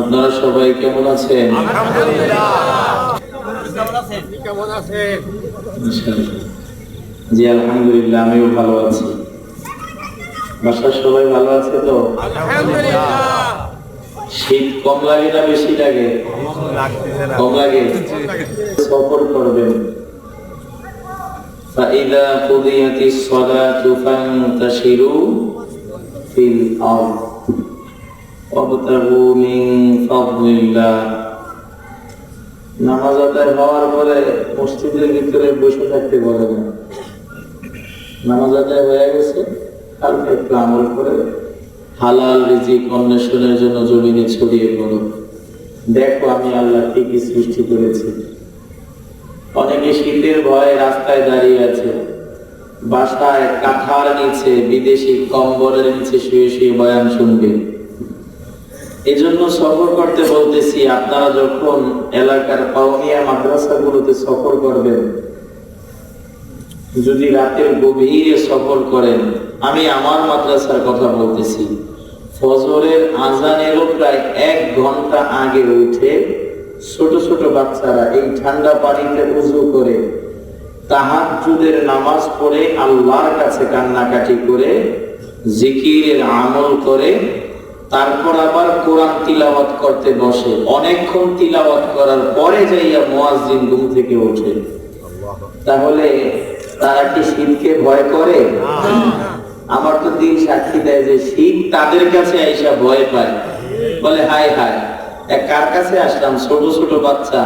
আপনারা সবাই কেমন আছেন? জি আলহামদুলিল্লাহ, আমিও ভালো আছি। বাসার সবাই ভালো আছে তো? শীত কম লাগে না বেশি লাগে? কম লাগে। সফর করবেন। فإذا قضيت الصلاة فانتشروا في الأرض وابتغوا من فضل الله। নামাজ আদায় হওয়ার পরে মসজিদের ভিতরে বসে থাকতে বলে না। নামাজ আদায় হয়ে গেছে, কালকে একটু আমল করে হালাল রিজিক অন্বেষণের জন্য জমিনে ছড়িয়ে পড়ো। দেখো আমি আল্লাহ কি কি সৃষ্টি করেছি। অনেকে শীতের ভয়ে রাস্তায় দাঁড়িয়ে আছে, বাসায় কাঁথার নিচে বিদেশি কম্বলের নিচে শুয়ে শুয়ে বয়ান শুনবে। এই জন্য সফর করতে বলতেছি, আপনারা যখন এলাকার কওমিয়া মাদ্রাসাগুলোতে সফর করবেন, যদি রাতের গভীরে সফর করেন, আমি আমার মাদ্রাসার কথা বলতেছি, ফজরের আজানেরও প্রায় 1 ঘন্টা আগে উঠে ছোট ছোট বাচ্চারা এই ঠান্ডা পানিতে উযু করে তাহাজ্জুদের নামাজ পড়ে আল্লাহর কাছে কান্নাকাটি করে জিকিরের আমল করে তারপর আবার কোরআন তিলাওয়াত করতে বসে। অনেকক্ষণ তিলাওয়াত করার পরে যাইয়া মুয়াজ্জিন ঘুম থেকে ওঠে। তাহলে তারা কি শীতকে ভয় করে? আমার তো দিন সাক্ষী দেয় যে শীত তাদের কাছে আইসা ভয় পায়, বলে হায় হায় কার কাছে আসলাম, ছোট ছোট বাচ্চা,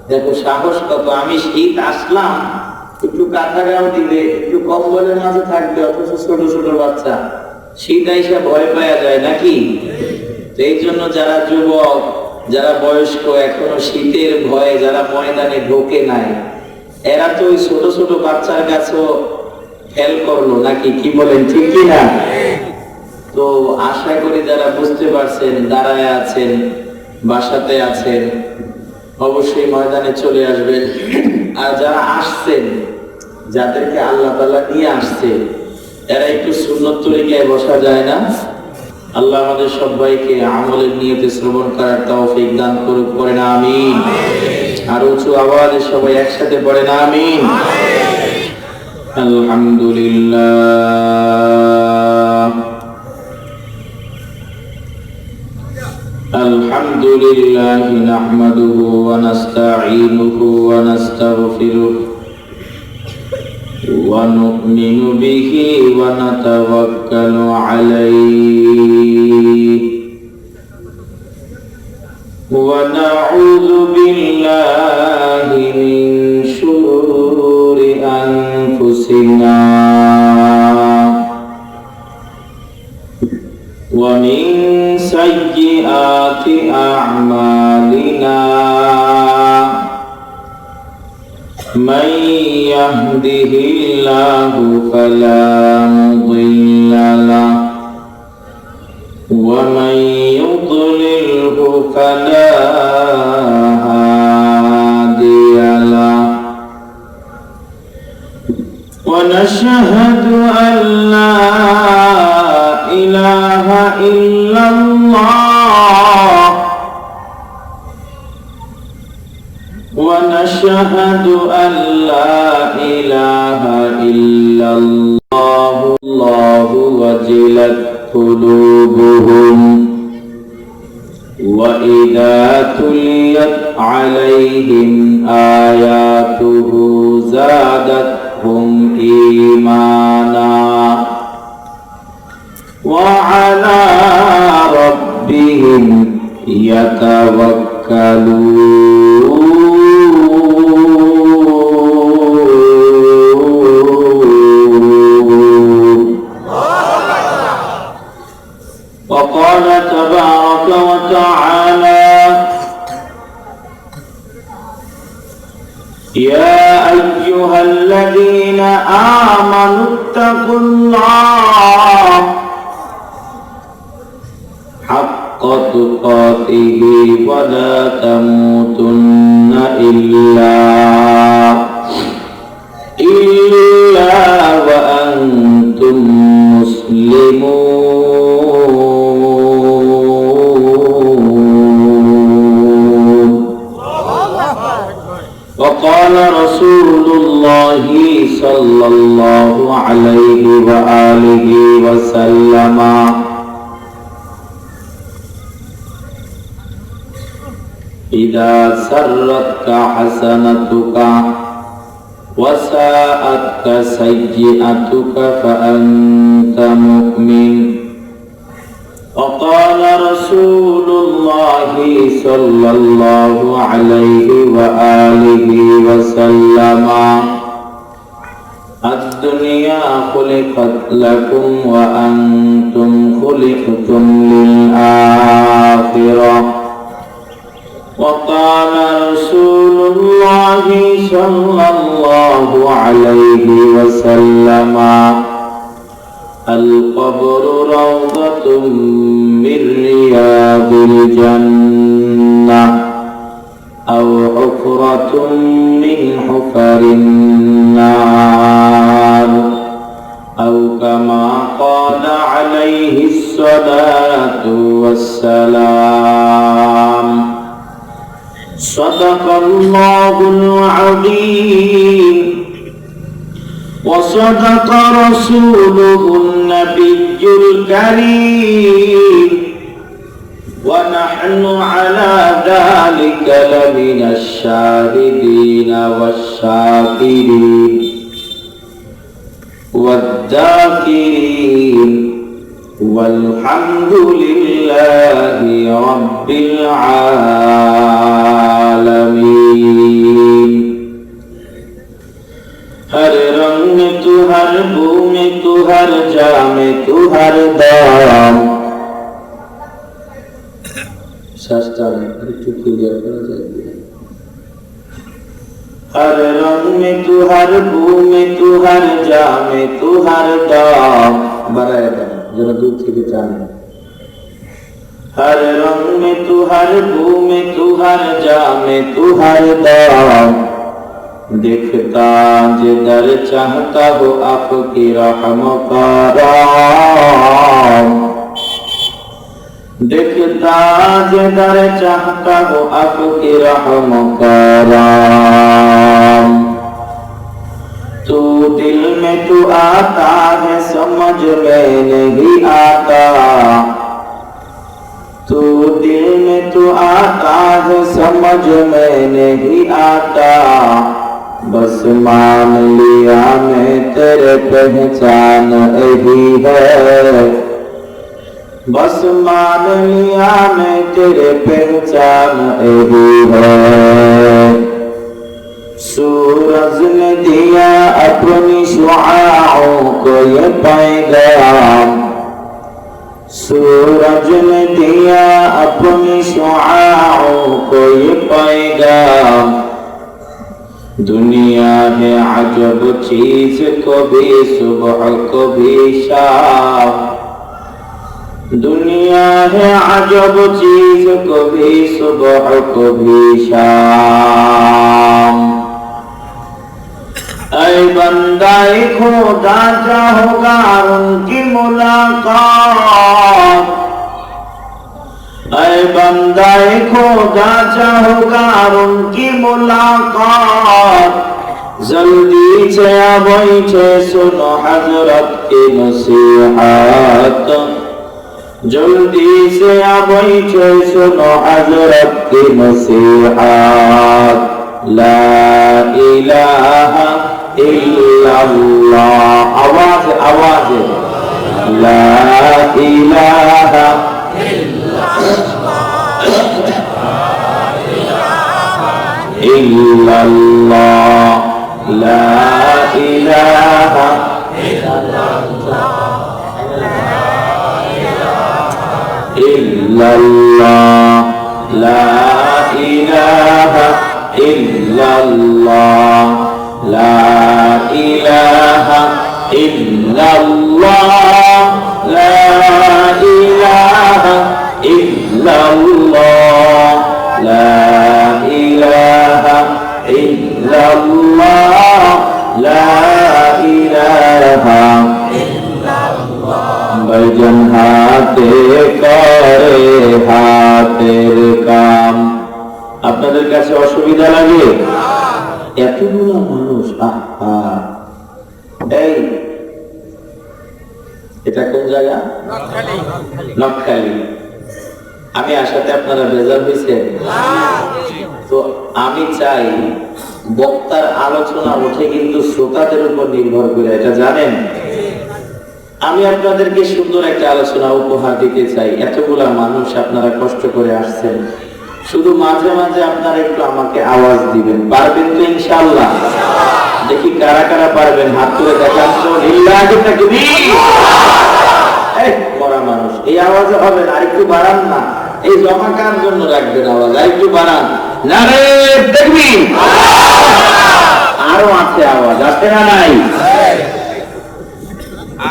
দেখো সাহস কত, আমি শীত আসলাম একটু কাঁথা গাও দিলে একটু কম্বলের মাঝে থাকবে, অথচ ছোট ছোট বাচ্চা, শীত আইসা ভয় পাওয়া যায় নাকি? এই জন্য যারা যুবক, যারা বয়স্ক, এখনো শীতের ভয়ে যারা ময়দানে ঢোকে নাই, এরা তো ওই ছোট ছোট বাচ্চার কাছেও ফেল করলো নাকি, কি বলেন ঠিক কি না? তো আশা করি যারা বুঝতে পারছেন, দাঁড়ায় আছেন, বাসাতে আছেন, অবশ্যই ময়দানে চলে আসবেন। আর যারা আসছেন, যাদেরকে আল্লাহ তাআলা নিয়ে আসছে, এরা একটু সুন্নত তরিকায় বসা যায় না? আল্লাহ আমাদের সবাইকে আমলের নিয়তে শ্রবণ করার তৌফিক দান করুক, পড়েন আমিন। আর উঁচু আওয়াজে সবাই একসাথে পড়েন আমিন। আলহামদুলিল্লাহ আলহামদুলিল্লাহ নাহমাদুহু ওয়া নাস্তাঈনুহু ওয়া নাস্তাগফিরুহু ওয়া নু'মিনু বিহি ওয়া নাতাওয়াক্কালু আলাইহি ওয়া নাউযু বিল্লাহি মিন শুরুরি আনফুসিনা ওয়া মিন সাইয়্যিআতি আ'মালিনা মান ইয়াহদিহিল্লাহু ফালা মুদিল্লা লাহু ওয়া মান ইউদ্লিলহু ফালা হাদিয়া লাহু ওয়া নাশহাদু আন লা ইলাহা ইল্লাল্লাহ ওয়া নাশহাদু আন লা ইলাহা ইল্লাল্লাহ আল্লাহু ওয়াজিলাত কুলুবুহুম ওয়া ইযা তুলিয়াত আলাইহিম আয়াতুহু যাদাতহুম ঈমানা ওয়া আলা রাব্বিহিম ইয়াতাওয়াক্কালুন। وقال تبارك وتعالى يا أيها الذين آمنوا اتقوا الله حق تقاته ولا تموتن إلا وأنتم مسلمون وقال رسول الله صلى الله عليه وآله وسلم إذا سرتك حسنتك وساءتك سيئتك فأنت مؤمن وقال رسول الله صلى الله عليه وآله وسلم الدنيا خلقت لكم وأنتم خلقتم للآخرة وقال رسول الله صلى الله عليه وسلم القبر روضة من رياض الجنة أو حفرة من حفر النار أو كما قال عليه الصلاة والسلام صدق الله العظيم وصدق رسوله النبي الكريم ونحن على ذلك لمن الشاهدين والشاكرين والذاكرين والحمد لله رب العالمين हर रंग में तू हर बू में तू हर जा में तू हर दाम शास्त्र में একটু ক্লিয়ার করা যায় हर रंग में तू हर बू में तू हर जा में तू हर दाम बढ़ाया जाए जरा दूर থেকে জানেন हर रंग में तू हर बू में तू हर जा में तू हर दाम देखता जिधर चाहता हो आपकी रहम का राम देखता जिधर चाहता हो आपकी रहम का राम तू दिल में तू आता है समझ में नहीं आता तू दिल में तू आता है समझ में नहीं आता बस मान लिया मैं तेरे पहचान यही है बस मान लिया मैं तेरे पहचान यही है सूरज ने दिया अपनी शुआओं को ये पैगाम सूरज ने दिया अपनी शुआओं को ये पैगाम दुनिया है अजब चीज कभी सुबह कभी शाम दुनिया है अजब चीज कभी सुबह कभी शाम ऐ बंदाए खुदा चाहोगा उनकी मुलाकात ऐ बंदाए खुदा चाहोगा उनकी मुलाकात जल्दी से बैठे सुनो हजरत की नसीहत जल्दी से बैठे सुनो हजरत की नसीहत ला इलाहा इल्लल्लाह आवाज आवाज ला इलाहा इल्लल्लाह ला इलाहा इल्लल्लाह ला इलाहा इल्लल्लाह ला इलाहा इल्लल्लाह ला इलाहा इल्लल्लाह ला इलाहा इल्लल्लाह ला इलाहा भजन हाथे करे हाथेर काम আপনাদের কাছে অসুবিধা লাগে এতগুলো মানুষ, আহা! এই এটা কোন জায়গা? নকখালি। আমি আসাতে আপনারা বেজার হয়েছেন? তো আমি চাই বক্তার আলোচনা উঠে কিন্তু শ্রোতাদের উপর নির্ভর করে, এটা জানেন। আমি আপনাদেরকে সুন্দর একটা আলোচনা উপহার দিতে চাই। এতগুলা মানুষ আপনারা কষ্ট করে আসছেন, শুধু মাঝে মাঝে আপনারা একটু আমাকে আওয়াজ দিবেন। পারবেন তো ইনশাআল্লাহ? দেখি কারা কারা পারবেন, হাত তুলে দেখান তো। লিল্লাহি তাকবীর। এই মরা মানুষ, এই আওয়াজে হবে না, আরেকটু বাড়ান না। এই জমাকার জন্য রাখবেন আওয়াজ, আরেকটু বাড়ান। নারে তাকবীর। আরো আছে আওয়াজ, আছে না নাই?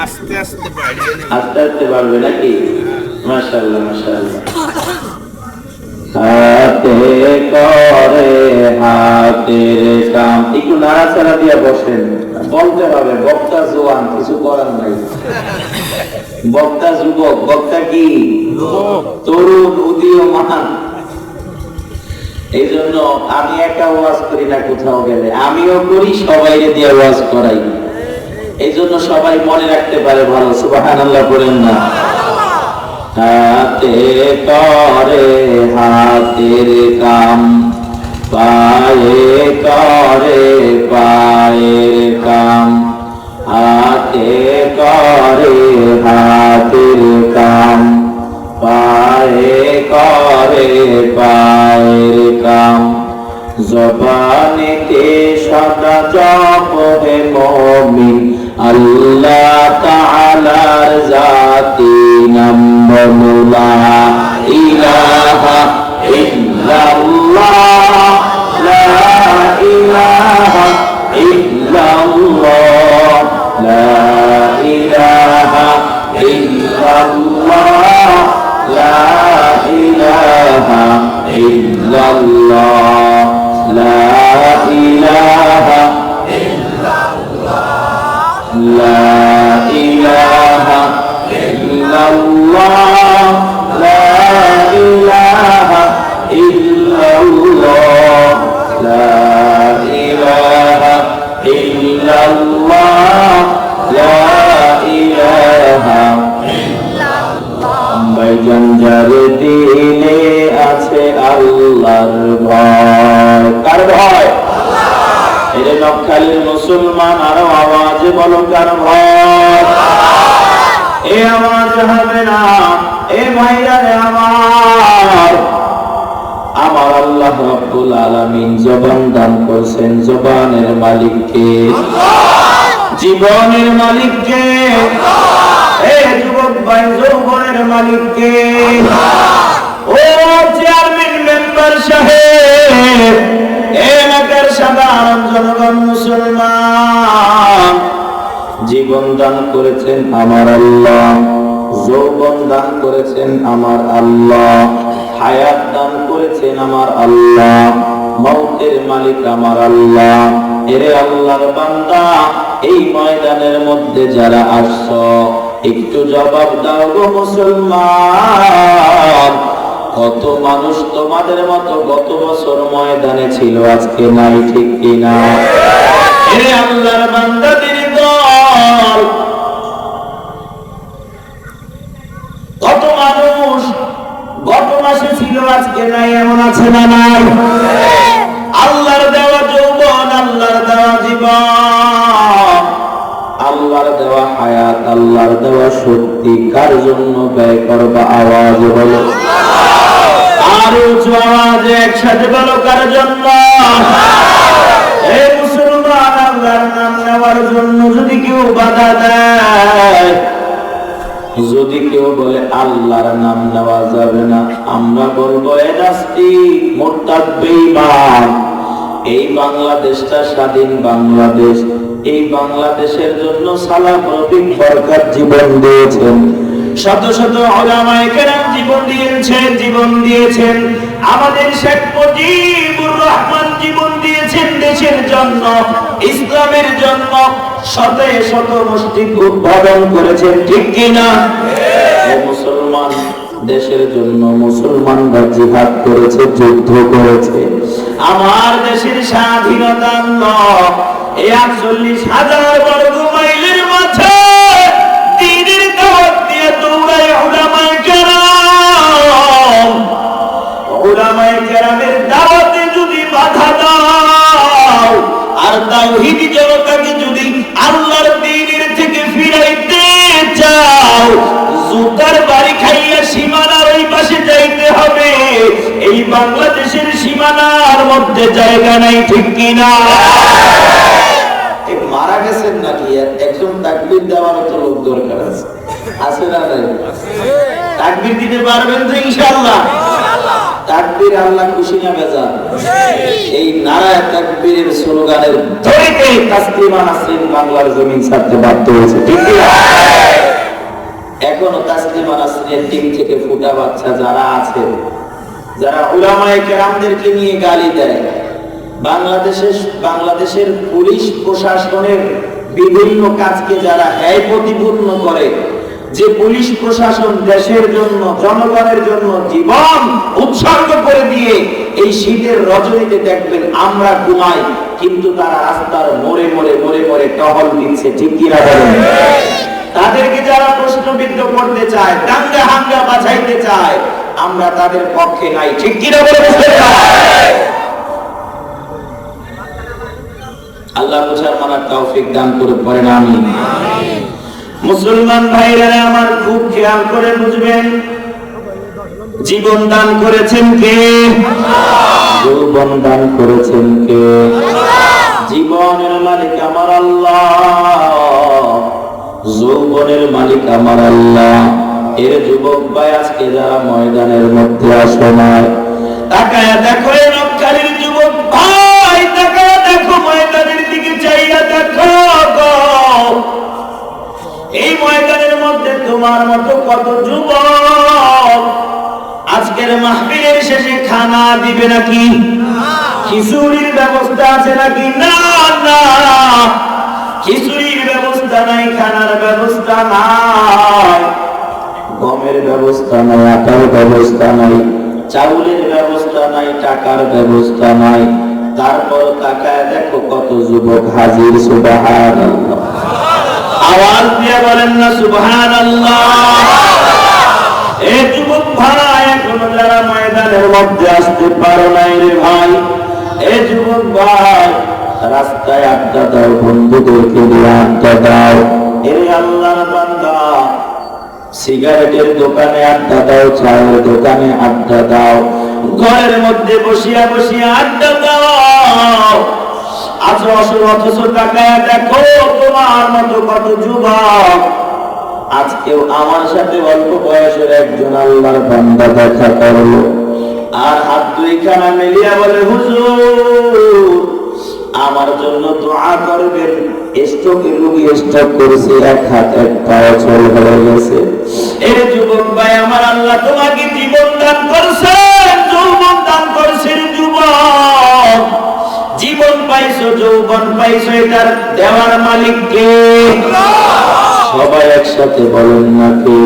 আস্তে আস্তে বাড়বে নাকি? মাশাআল্লাহ মাশাআল্লাহ। হাতে করে হাতের কাম, একটু নাড়াচাড়া দিয়ে বসেন। বলতে হবে বক্তা জোয়ান, কিছু করার নাই। বক্তা যুবক, বক্তা কি তরুণ উদীয়মান। এই জন্য আমি একা ওয়াজ করি না, কোথাও গেলে আমিও করি, সবাই দিয়ে ওয়াজ করাই। এই জন্য সবাই মনে রাখতে পারে ভালো। সুবহানাল্লাহ বলেন না? হাতে করে হাতের কাম, পায়ে করে পায়ের কাম। হাতে করে হাতের কাম, পায়ে করে পায়ের কাম। জবানেতে সদা জপ হে মুমিন, আল্লাহ তাআলার জাতি নাম বলো লা ইলাহা ইল্লাল্লাহ, লা ইলাহা ইল্লাল্লাহ, লা ইলাহা ইল্লাল্লাহ, লা ইলাহা ইল্লাল্লাহ, লা ইলাহা লা ইলাহা ইল্লাল্লাহ, লা ইলাহা ইল্লাল্লাহ, লা ইলাহা ইল্লাল্লাহ, লা ইলাহা ইল্লাল্লাহ। ভাইজান যার দিলে আছে আল্লাহর ভয়, কার ভয়? এর নকখালির মুসলমান আরো আওয়াজে বলো কার ভয়? এ আওয়াজ হবে না। এ ভাইরা রে আমার আল্লাহ রাব্বুল আলামিন জবান দান করেছেন। জবানের মালিক কে? জীবনের মালিক কে? এ যুবক ভাই, যৌবনের মালিক কে? ও চেয়ারম্যান মেম্বার সাহেব, এলাকার সাধারণ জনগণ, মুসলমান, জীবন দান করেছেন আমার আল্লাহ, যৌবন দান করেছেন আমার আল্লাহ, হায়াত দান করেছেন আমার আল্লাহ, মওতের মালিক আমার আল্লাহ। এরে আল্লাহর বান্দা, এই ময়দানের মধ্যে যারা আসছো, একটু জবাব দাও গো মুসলমান। কত মানুষ তোমাদের মতো গত বছর ময়দানে ছিল, আজকে নাই, ঠিক কিনা? এরে আল্লাহর বান্দাদের দল, কত মানুষ গত মাসে ছিল, আজকে নাই, এমন আছে না নাই? আল্লাহর দেওয়া যৌবন, আল্লাহর দেওয়া জীবন, আল্লাহর দেওয়া হায়াত, আল্লাহর দেওয়া শক্তি কার জন্য ব্যয় করবা? আওয়াজ বলো, আর উঁচু আওয়াজে একসাথে বলো, কার জন্য? হে মুসলমান, আল্লাহর নাম নেওয়ার জন্য যদি কেউ বাধা দেয়, যদি কেউ বলে আল্লাহর নাম নেওয়া যাবে না, আমরা বলবো এ নাস্তিক, মুরতাদ, বেঈমান। এই বাংলাদেশটা স্বাধীন বাংলাদেশ, এই বাংলাদেশের জন্য সালাফ রফিক বরকত জীবন দিয়েছেন, শত শত উলামায়ে কেরাম জীবন দিয়েছেন। আমাদের শেখ মুজিবুর রহমান জীবন দিয়েছেন দেশের জন্য, ইসলামের জন্য। শতে শত মসজিদ উদ্বোধন করেছেন, ঠিক কিনা? মুসলমান দেশের জন্য মুসলমানরা জিহাদ করেছে, যুদ্ধ করেছে। আমার দেশের স্বাধীনতা আল্লাহ এই ৪৮,০০০ বর্গ মাইলের মাঝে দ্বীনের দাওয়াত দিয়ে দৌড়ায় উলামায়ে কেরামের দাওয়াতে যদি বাধা দাও আর তাওহীদি জনতাকে যদি আল্লাহর দ্বীনের থেকে ফিরাইতে চাও, জুতার বাড়ি খাইয়া সীমানার ওই পাশে যাইতে হবে। এই বাংলাদেশের সীমানার মধ্যে জায়গা নাই, ঠিক কিনা? মারা গেছেন নাকি? একজন তাকবীর দেওয়ার তো লোক দরকার আছে, আছে না? তাকবীর দিতে পারবেন তো ইনশাআল্লাহ? তাকবীর আল্লাহ খুশি না বেজার? এই নারায়ে তাকবীরের স্লোগানের ধরিতে তাসলিমা নাসরিন বাংলার জমিন ছাড়তে বাধ্য হয়েছে, ঠিক কিনা? এখনো তাসলিমা নাসরিনের টিম থেকে ফুটা বাচ্চা যারা আছে, যারা উলামায়ে কেরামদেরকে নিয়ে গালি দেয়, বাংলাদেশের পুলিশ প্রশাসনের বিভিন্ন কাজকে যারা হ্যায় প্রতিপূর্ণ করে, যে পুলিশ প্রশাসন দেশের জন্য জনগণের জন্য জীবন উৎসর্গ করে দিয়ে এই শীতের রজনীতে দেখবেন আমরা ঘুমাই, কিন্তু তারা রাস্তার মোড়ে মোড়ে মোড়ে মোড়ে টহল দিচ্ছে, ঠিক কিনা বলেন? তাদেরকে যারা প্রশ্নবিদ্ধ করতে চায়, দাঙ্গা হাঙ্গা বাঁচাইতে চায়, আমরা তাদের পক্ষে নাই, ঠিক কিনা বলে? আল্লাহ বুঝার মানার তৌফিক দান করে পড়েন আমিন। মুসলমান ভাইরা আমার খুব খেয়াল করে বুঝবেন, জীবন দান করেছেন কে? যৌবন দান করেছেন কে? জীবনের মালিক আমার আল্লাহ, যৌবনের মালিক আমার আল্লাহ। এর যুবক ভাই আজকে যারা ময়দানের মধ্যে আসো না, তাকায়া দেখো এই নকশালীর যুবক ভাই, তাকায়া দেখো ময়দানের দিকে চাইয়া দেখো। এই ময়দানের মধ্যে তোমার মতো কত যুবক আজকের মাহফিলের শেষে খানা দিবে নাকি? খিচুড়ির ব্যবস্থা আছে নাকি? না না, খিচুড়ির ব্যবস্থা নাই, খানার ব্যবস্থা নাই, গমের ব্যবস্থা নাই, আটার ব্যবস্থা নাই, চাউলের ব্যবস্থা নাই, টাকার ব্যবস্থা নাই। তারপর তাকায় দেখো কত যুবক হাজির। সুবহানাল্লাহ, আওয়াজ দিয়ে বলেন না সুবহানাল্লাহ। এই যুবক ভাই এখনো যারা ময়দানের মধ্যে আসতে পারো নাই রে ভাই, এই যুবক ভাই রাস্তায় আড্ডা দাও, বন্ধুদেরকে নিয়ে আড্ডা দাও। এর আল্লাহর বান্দা সিগারেটের দোকানে আড্ডা দাও, চায়ের দোকানে আড্ডা দাও, ঘরের মধ্যে বসিয়া বসিয়া আড্ডা দাও। অথচ তাকায়া দেখো তোমার মতো কত যুবক আজকেও আমার সাথে অল্প বয়সের একজন আল্লাহর বান্দা দেখা করলো, আর হাত দুইখানা মিলিয়া বলে হুজুর আমার জন্য দোয়া করবেন, স্ট্রোকের রোগী স্ট্রোক করেছে, এক হাত এক পা অচল হয়ে গেছে। এই যুবক ভাই আমার আল্লাহ তোমাকে জীবন দান করছেন, যৌবন দান করছেন। যুবক জীবন পাইছো, যৌবন পাইছো, এটার দেওয়ার মালিক কে? সবাই একসাথে বলেন না কে?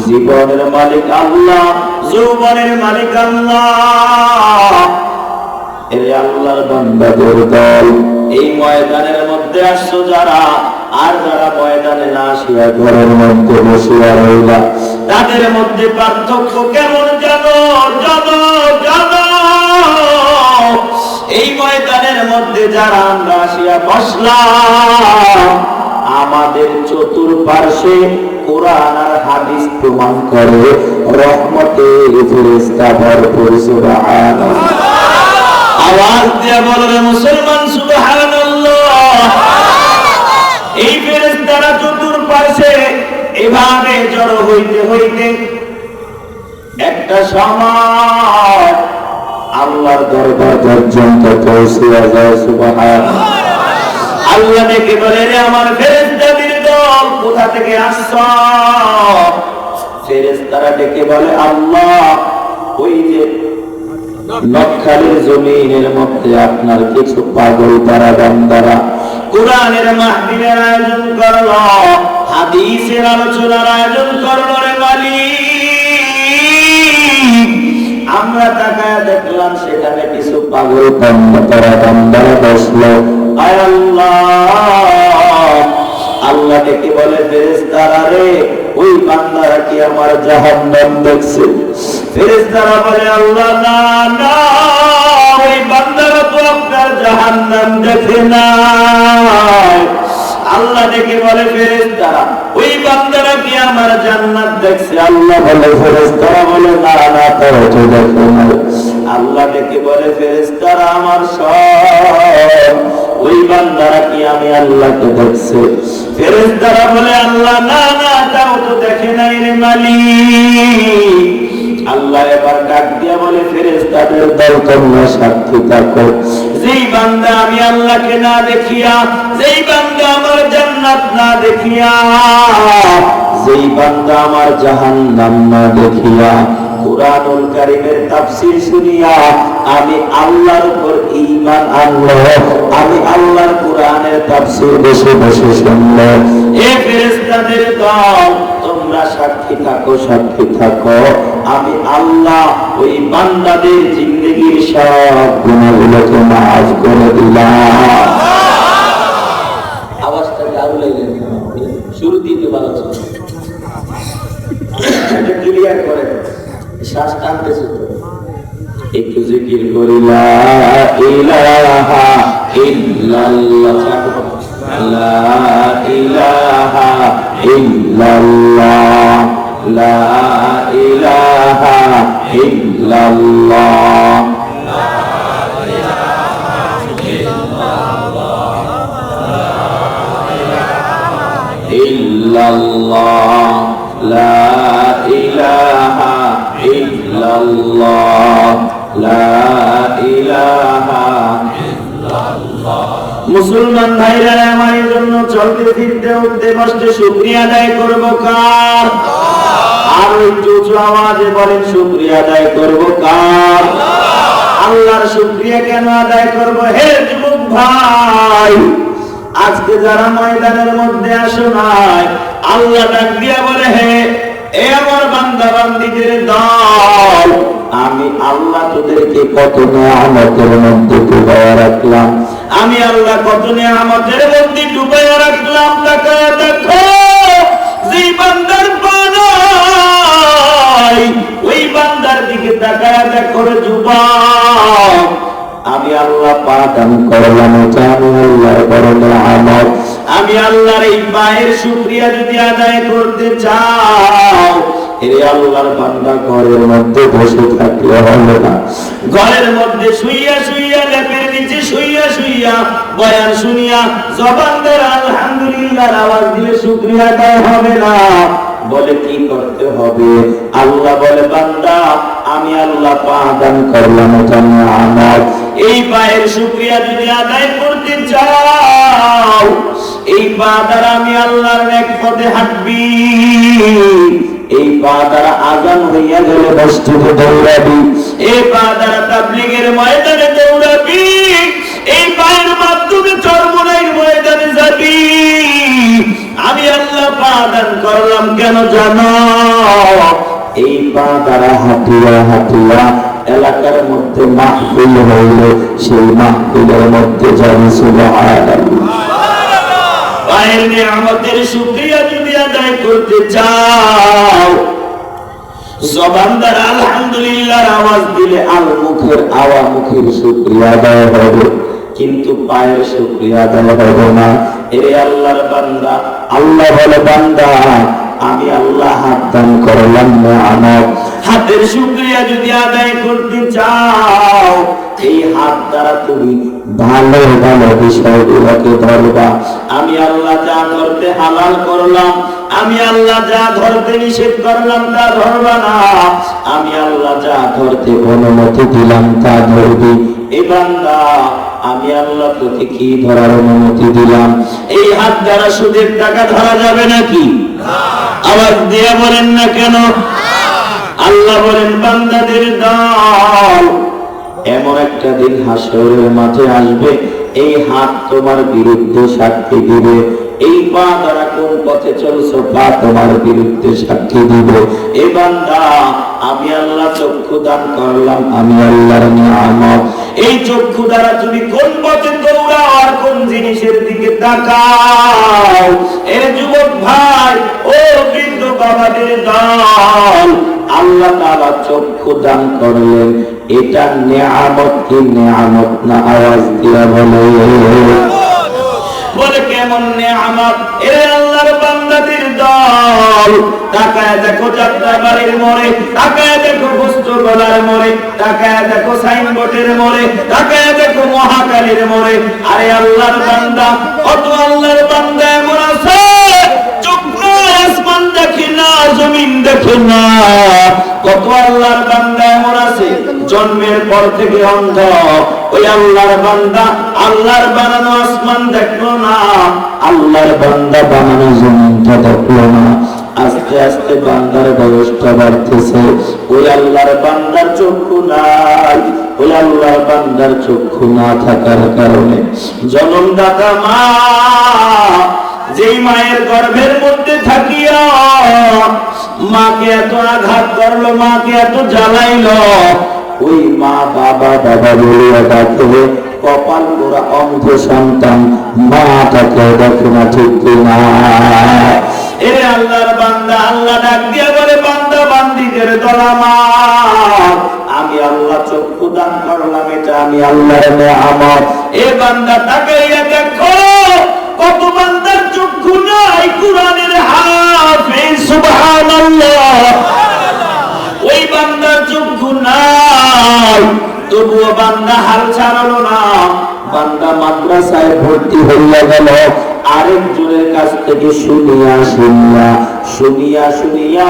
জীবনের মালিক আল্লাহ, যৌবনের মালিক আল্লাহ। এই আল্লাহর বান্দাদের দল এই ময়দানের মধ্যে আসছো যারা, আর যারা ময়দানে না আসিয়া ঘরের মধ্যে বসিয়া রইলা, তাদের মধ্যে পার্থক্য কেমন জানো? জানো জানো এই ময়দানের মধ্যে যারা আমরা আসিয়া বসলাম, আমাদের চতুর্পার্শ্বে কোরআন আর হাদিস প্রমাণ করে রহমতের ফেরেশতা ভরপুর। সুবহানাল্লাহ, আওয়াজ দিয়ে বলো মুসলমান সুবহানাল্লাহ। এই ফেরেশতারা চতুর্পার্শ্বে এভাবে জড়ো হইতে হইতে একটা সময় আল্লাহর দরবার পর্যন্ত পৌঁছিয়া যায়। সুবহানাল্লাহ, আল্লাহ ডেকে বলে রে আমার ফেরেশতাদের দল কোথা থেকে আসছো? ফেরেশতারা ডেকে বলে আল্লাহ ওই যে নকশালের জমিনের মধ্যে আপনার কিছু পাগল তারা বান্দারা কোরআনের মাহফিলের আয়োজন করলো, হাদিসের আলোচনার আয়োজন করলো রে মালিক। আমরা তাকায়া দেখলাম সেখানে কিছু পাগল বান্দারা বসলো। আয় আল্লাহ, আল্লাহ ডেকে বলে ফেরেশতারা রে, ওই বান্দারা কি আমার জাহান্নাম দেখছে? ফেরেশতারা বলে আল্লাহ না না, ওই বান্দারা তো আপনার জাহান্নাম দেখে না। আল্লাহ ডেকে বলে ফেরেশতারা, ওই বান্দারা কি আমার জান্নাত দেখছে? আল্লাহ বলে ফেরেশতারা বলে না না, তারা তো দেখে না। আল্লাহ ডেকে বলে ফেরেশতারা আমার সব, ওই বান্দারা কি আমি আল্লাহকে দেখছে? ফেরেশতারা বলে আল্লাহ না না, তাও তো দেখে নাই রে মালিক। আল্লাহ এবার ডাক দিয়া বলে ফেরেশতাদের দল, তোমরা সাক্ষী থাকো, যেই বান্দা আমি আল্লাহকে না দেখিয়া, যেই বান্দা আমার জান্নাত না দেখিয়া, যেই বান্দা আমার জাহান্নাম না দেখিয়া কুরআনুল কারীমের তাফসীর শুনিয়া আমি আল্লাহর উপর ঈমান আনলো, আমি আল্লাহর কুরআনের তাফসীর বসে বসে শুনলো, এ ফেরেশতাদের দল তোমরা সাক্ষী থাকো, সাক্ষী থাকো, আমি আল্লাহ ওই বান্দাদের জিন্দেগীর সব গুনাহগুলোকে মাফ করে দিলাম। আওয়াজটা আরো লাগলেন, শুরু দিতে ভালো ছিল, এটা ক্লিয়ার করে শ্বাস টানতেছে তো একটু জিকির করি লা ইলাহা ইল্লাল্লাহ, লা ইলাহা ইল্লাল্লাহ, লা ইলাহা ইল্লাল্লাহ, ইল্লাল্লাহ, লা ইলাহা ইল্লাল্লাহ, লা ইলাহা ইল্লাল্লাহ। মুসলমান ভাইরা আমার জন্য চলতে ফিরতে উঠতে বসতে শুকরিয়া আদায় করব কার? আর একটু উঁচু আওয়াজে বলেন শুকরিয়া আদায় করব কার? আল্লাহর শুকরিয়া কেন আদায় করব? হে যুবক ভাই, আজকে যারা ময়দানের মধ্যে আসো নাই, আল্লাহ ডাক দিয়া বলে হে এ আমার বান্দা বান্দীদের দল, আমি আল্লাহ তোদেরকে কত নিয়ামতের মধ্যে ডুবাইয়া রাখলাম, আমি আল্লাহ কত নিয়ামতের মধ্যে ডুবাইয়া রাখলাম। তাকায়া দেখো, যেই বান্দার পানাই ওই বান্দার দিকে তাকায়া দেখো রে যুবক, আমি আল্লাহ পা দান করলাম, এটা আমি আল্লাহর বড় নিয়ামত। আমি আল্লাহর এই পায়ের শুকরিয়া যদি আদায় করতে চাও, এ আল্লাহর বান্দা ঘরের মধ্যে বসে থাকলে হবে না, ঘরের মধ্যে শুইয়া শুইয়া লেপের নিচে শুইয়া শুইয়া বয়ান শুনিয়া জবান দ্বারা আলহামদুলিল্লাহর আওয়াজ দিলে শুকরিয়া আদায় হবে না। বলে কি করতে হবে? আল্লাহ বলে বান্দা আমি আল্লাহ পা দান করলাম, এটা নিয়ামত। এই পায়ের শুকরিয়া যদি আদায় করতে চাও, এই পা দ্বারা আমি আল্লাহর এক পথে হাঁটবি, এই পা দ্বারা আযান হইয়া গেলে মসজিদে দৌড়াবি, এই পা দ্বারা তাবলীগের ময়দানে দৌড়াবি, এই পায়ের মাধ্যমে চরমোনাইর ময়দানে যাবি। আমি আল্লাহ পা দান করলাম কেন জানো? এই পা দ্বারা হাঁটিয়া হাঁটিয়া এলাকার মধ্যে মাহফিল হইল, সেই মাহফিলের মধ্যে যাবি সুবহানাল্লাহ। পায়ের নিয়ামতের শুকরিয়া যদি আদায় করতে চাও, জবান দ্বারা আলহামদুলিল্লাহর আওয়াজ দিলে আল মুখের আওয়া মুখের শুকরিয়া আদায় হবে, কিন্তু পায়ের শুকরিয়া আদায় হবে না। এ আল্লাহর বান্দা, আল্লাহ বলে বান্দা আমি আল্লাহ হাত দান করলাম নিয়ামত, হাতের শুকরিয়া যদি আদায় করতে চাও, এই হাত দ্বারা তুমি ভালো ভালো বিষয়গুলোকে ধরবা। আমি আল্লাহ যা ধরতে হালাল করলাম, আমি আল্লাহ যা ধরতে নিষেধ করলাম তা ধরবা না, আমি আল্লাহ যা ধরতে অনুমতি দিলাম তা ধরবি। এই বান্দা আমি আল্লাহ তোকে কি ধরার অনুমতি দিলাম? এই হাত দ্বারা সুদের টাকা ধরা যাবে নাকি? আওয়াজ দিয়ে বলেন না কেন? আল্লাহ বলেন বান্দাদের দল, এমন একটা দিন হাসরের মাঠে আসবে, এই হাত তোমার বিরুদ্ধে সাক্ষী দিবে, এই পা দ্বারা কোন পথে চলছো পা তোমার বিরুদ্ধে সাক্ষী দিবে। এ বান্দা আমি আল্লাহ চক্ষু দান করলাম, আমি আল্লাহর নিয়ামত। এই চক্ষু দ্বারা তুমি কোন পথে দৌড়াও আর কোন জিনিসের দিকে তাকাও। এ যুবক ভাই, ও বৃদ্ধ বাবাদের দল, আল্লাহ তাআলা চক্ষু দান করলেন, এটা নিয়ামত কি নিয়ামত না? আওয়াজ দিয়া বলে, বলে কেমন নিয়ামত? এ আল্লাহর বান্দাদের দল, তাকায় দেখো যাত্রাবাড়ির মোড়ে, তাকায় দেখো বস্ত্রগোলার মোড়ে, তাকায় দেখো সাইনবোর্ডের মোড়ে, তাকায় দেখো মহাকালীর মোড়ে। আরে আল্লাহর বান্দা, কত আল্লাহর বান্দা এমন আছে আসমান দেখে না, জমিন দেখে না। কত আল্লাহর বান্দা এমন আছে জন্মের পর থেকে অন্ধ। ওই আল্লাহর বান্দা আল্লাহর বানানো আসমান দেখলো না, আল্লাহর বান্দা বানানো জমিনটা দেখলো না। আস্তে আস্তে বান্দার বয়সটা বাড়তেছে, ওই আল্লাহর বান্দার চক্ষু নাই। ওই আল্লাহর বান্দার চক্ষু না থাকার কারণে জন্মদাতা মা, যেই মায়ের গর্ভের মধ্যে থাকিয়া মাকে এত আঘাত করলো, মাকে এত জ্বালাইলো, ওই মা বাবা বাবা বলিয়া ডাকে, কপাল পোড়া অন্ধ সন্তান মা তাকে দেখে না, ঠিক কিনা? এ আল্লাহর বান্দা, আল্লাহ ডাক দিয়া বলে, বান্দা বান্দিদের দল আমার, আমি আল্লাহ চক্ষু দান করলাম, এটা আমি আল্লাহর নিয়ামত। এ বান্দা তাকাইয়া দেখো, কত বান্দার চক্ষু নাই কুরআনের হাফেজ, সুবহানাল্লাহ। ওই বান্দার চক্ষু নাই, তবুও বান্দা হাল ছাড়লো না। বান্দা মাদ্রাসায় ভর্তি হইয়া গেল, আরেকজনের কাছ থেকে শুনিয়া শুনিয়া শুনিয়া শুনিয়া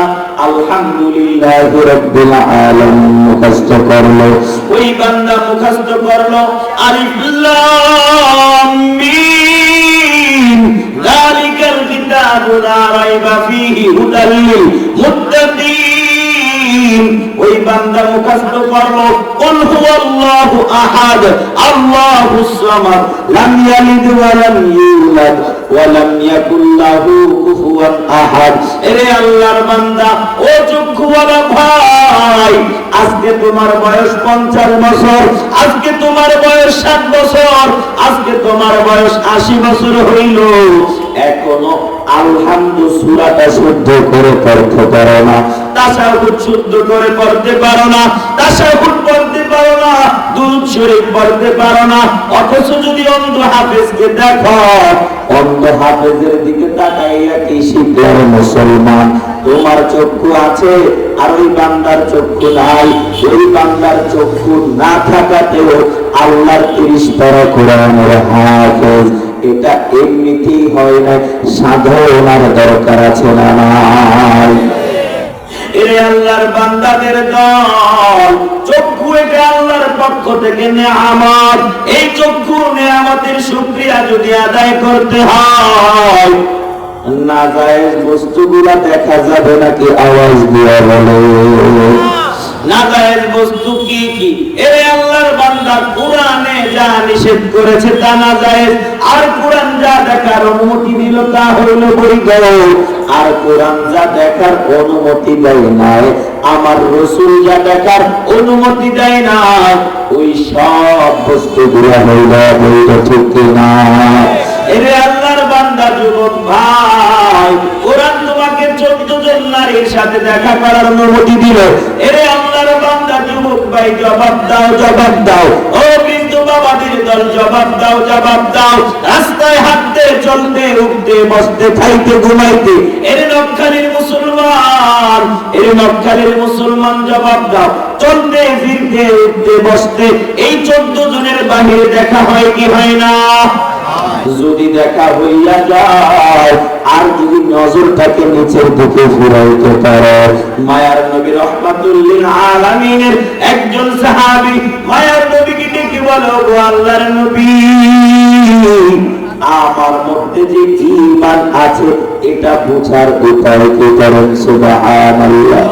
আলহামদুলিল্লাহ রাব্বিল আলামিন মুখস্থ করলো। ওই বান্দা মুখস্থ করলো আলিফ লাম মিম যালিকাল কিতাবু লা রাইবা ফীহি হুদাল লিল মুত্তাকিন। ওই বান্দা মুখস্থ করলো কুল হুয়াল্লাহু আহাদ আল্লাহুস সামাদ লাম ইয়ালিদ ওয়া লাম ইউলাদ ওয়া লাম ইয়াকুল লাহু কুফুয়ান আহাদ। এরে আল্লাহর বান্দা, ও চক্ষুওয়ালা ভাই, আজকে তোমার বয়স 50 বছর, আজকে তোমার বয়স 60 বছর, আজকে তোমার বয়স 80 বছর হইল, এখনো আলহামদু সূরাটা শুদ্ধ করে পড়তে পারো না, তাশাহুদ শুদ্ধ করে পড়তে পারো না, তাশাহুদ পড়তে পারো না, দুরূদ শরীফ পড়তে পারো না। অথচ যদি অন্ধ হাফেজকে দেখো, অন্ধ হাফেজের দিকে তাকাইয়া কি শিখলেন মুসলমান? তোমার চক্ষু আছে আর ওই বান্দার চক্ষু নাই। ওই বান্দার চক্ষু না থাকাতেও আল্লাহর 30 পারা কোরআনের হাফেজ, এটা এমনিতেই হয় না, সাধনার দরকার আছে না নাই? এরে আল্লাহর বান্দাদের দল, চক্ষু এটা আল্লাহর পক্ষ থেকে নিয়ামত। এই চক্ষু নিয়ামতের শুকরিয়া যদি আদায় করতে হয়, নাজায়েজ বস্তুগুলা দেখা যাবে নাকি? আওয়াজ দিয়ে বলে, নাজায়েজ বস্তু কি কি? এরে আল্লাহর বান্দা, কোরআনে যা নিষেধ করেছে তা নাজায়েজ, আর কোরআন যা দেখার অনুমতি দিল তা হইল বৈধ। আর কোরআন যা দেখার অনুমতি দেয় নাই, আমার রাসূল যা দেখার অনুমতি দেয় না, ওই সব বস্তুগুলো হইল বৈধ, ঠিক কিনা? এরে আল্লাহর বান্দা, যুবক ভাই, কোরআন তোমাকে 14 জন নারীর সাথে দেখা করার অনুমতি দিল। এরে আল্লাহর বান্দা, যুবক ভাই, জবাব দাও, জবাব দাও। ও বৃদ্ধ বাবাদের দল, জবাব দাও, জবাব দাও। রাস্তায় হাঁটতে, চলতে, উঠতে, বসতে, খাইতে, ঘুমাইতে, এর নকশালের মুসলমান, এর নকশালের মুসলমান, জবাব দাও। চলতে, ফিরতে, উঠতে, বসতে, এই 14 জনের বাহিরে দেখা হয় কি হয় না? যদি দেখা হইয়া যায়, আর যদি নজরটাকে নিচের দিকে ফিরাইতে পারো, মায়ার নবী রাহমাতুল লিল আলামিনের একজন সাহাবী মায়ার নবীকে ডেকে বলো, গো আল্লাহর নবী, আমার মধ্যে যে ঈমান আছে এটা বুঝার উপায় কি করেন? সুবহানাল্লাহ।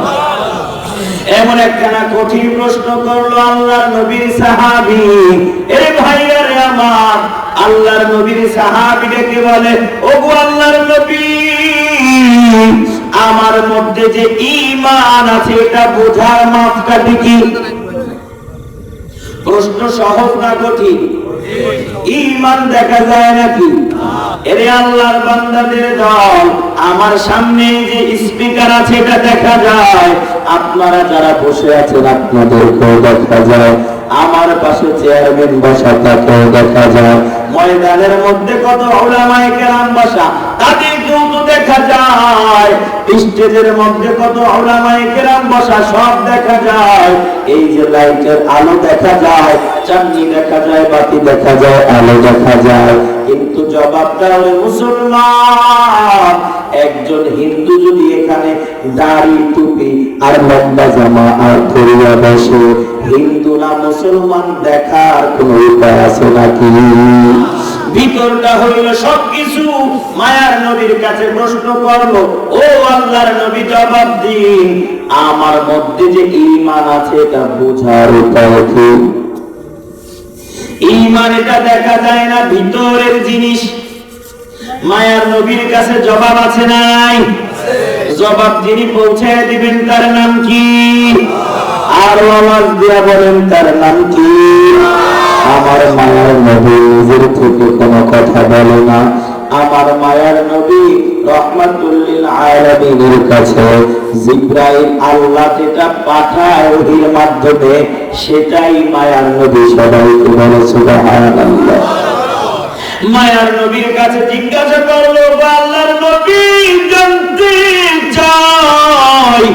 এমন একখানা কঠিন প্রশ্ন করলো আল্লাহর নবীর সাহাবী। এরে ভাইরা রে আমার, আল্লাহর নবীর সাহাবী ডেকে বলে, ওগো আল্লাহর নবী, আমার মধ্যে যে ঈমান আছে এটা বোঝার মাপকাঠি কি? প্রশ্ন সহজ না কঠিন? ঈমান দেখা যায় নাকি? এরে আল্লাহর বান্দাদের দল, আমার সামনে যে স্পিকার আছে এটা দেখা যায়, আপনারা যারা বসে আছেন আপনাদেরকেও দেখা যায়, আমার পাশে চেয়ারম্যান বসা তাকেও দেখা যায়, ময়দানের মধ্যে কত উলামায়ে কেরাম বসা তাদেরকেও তো দেখা যায়, স্টেজের মধ্যে কত উলামায়ে কেরাম বসা সব দেখা যায়, এই যে লাইটের আলো দেখা যায়, চাঁদনি দেখা যায়, বাতি দেখা যায়, আলো দেখা যায়, কিন্তু জবাবটা ওই মুসলমান একজন হিন্দু যদি এখানে দাড়ি টুপি আর লম্বা জামা আর পরিয়া বসে, হিন্দু না মুসলমান দেখার কোন উপায় আছে নাকি? ভিতরটা হইল সবকিছু। মায়ার নবীর কাছে প্রশ্ন করলো, ও আল্লাহর নবী জবাব দিন, আমার মধ্যে যে ঈমান আছে এটা বোঝার উপায় কি? ঈমান এটা দেখা যায় না, ভিতরের জিনিস। মায়ার নবীর কাছে জবাব আছে নাই? জবাব যিনি পৌঁছায় দিবেন তার নাম কি? আর আওয়াজ দিয়া বলেন তার নাম কি? আমার মায়ার নবী নিজের থেকে কোনো কথা বলে না। আমার মায়ার নবী রহমাতুল লিল আলামিনের কাছে জিবরাইল আল্লাহ যেটা পাঠায় ওহির মাধ্যমে সেটাই মায়ার নবী সবাইকে বলে সুবহানাল্লাহ। মায়ার নবীর কাছে জিজ্ঞাসা করলো, আল্লাহর নবী জানতে চাই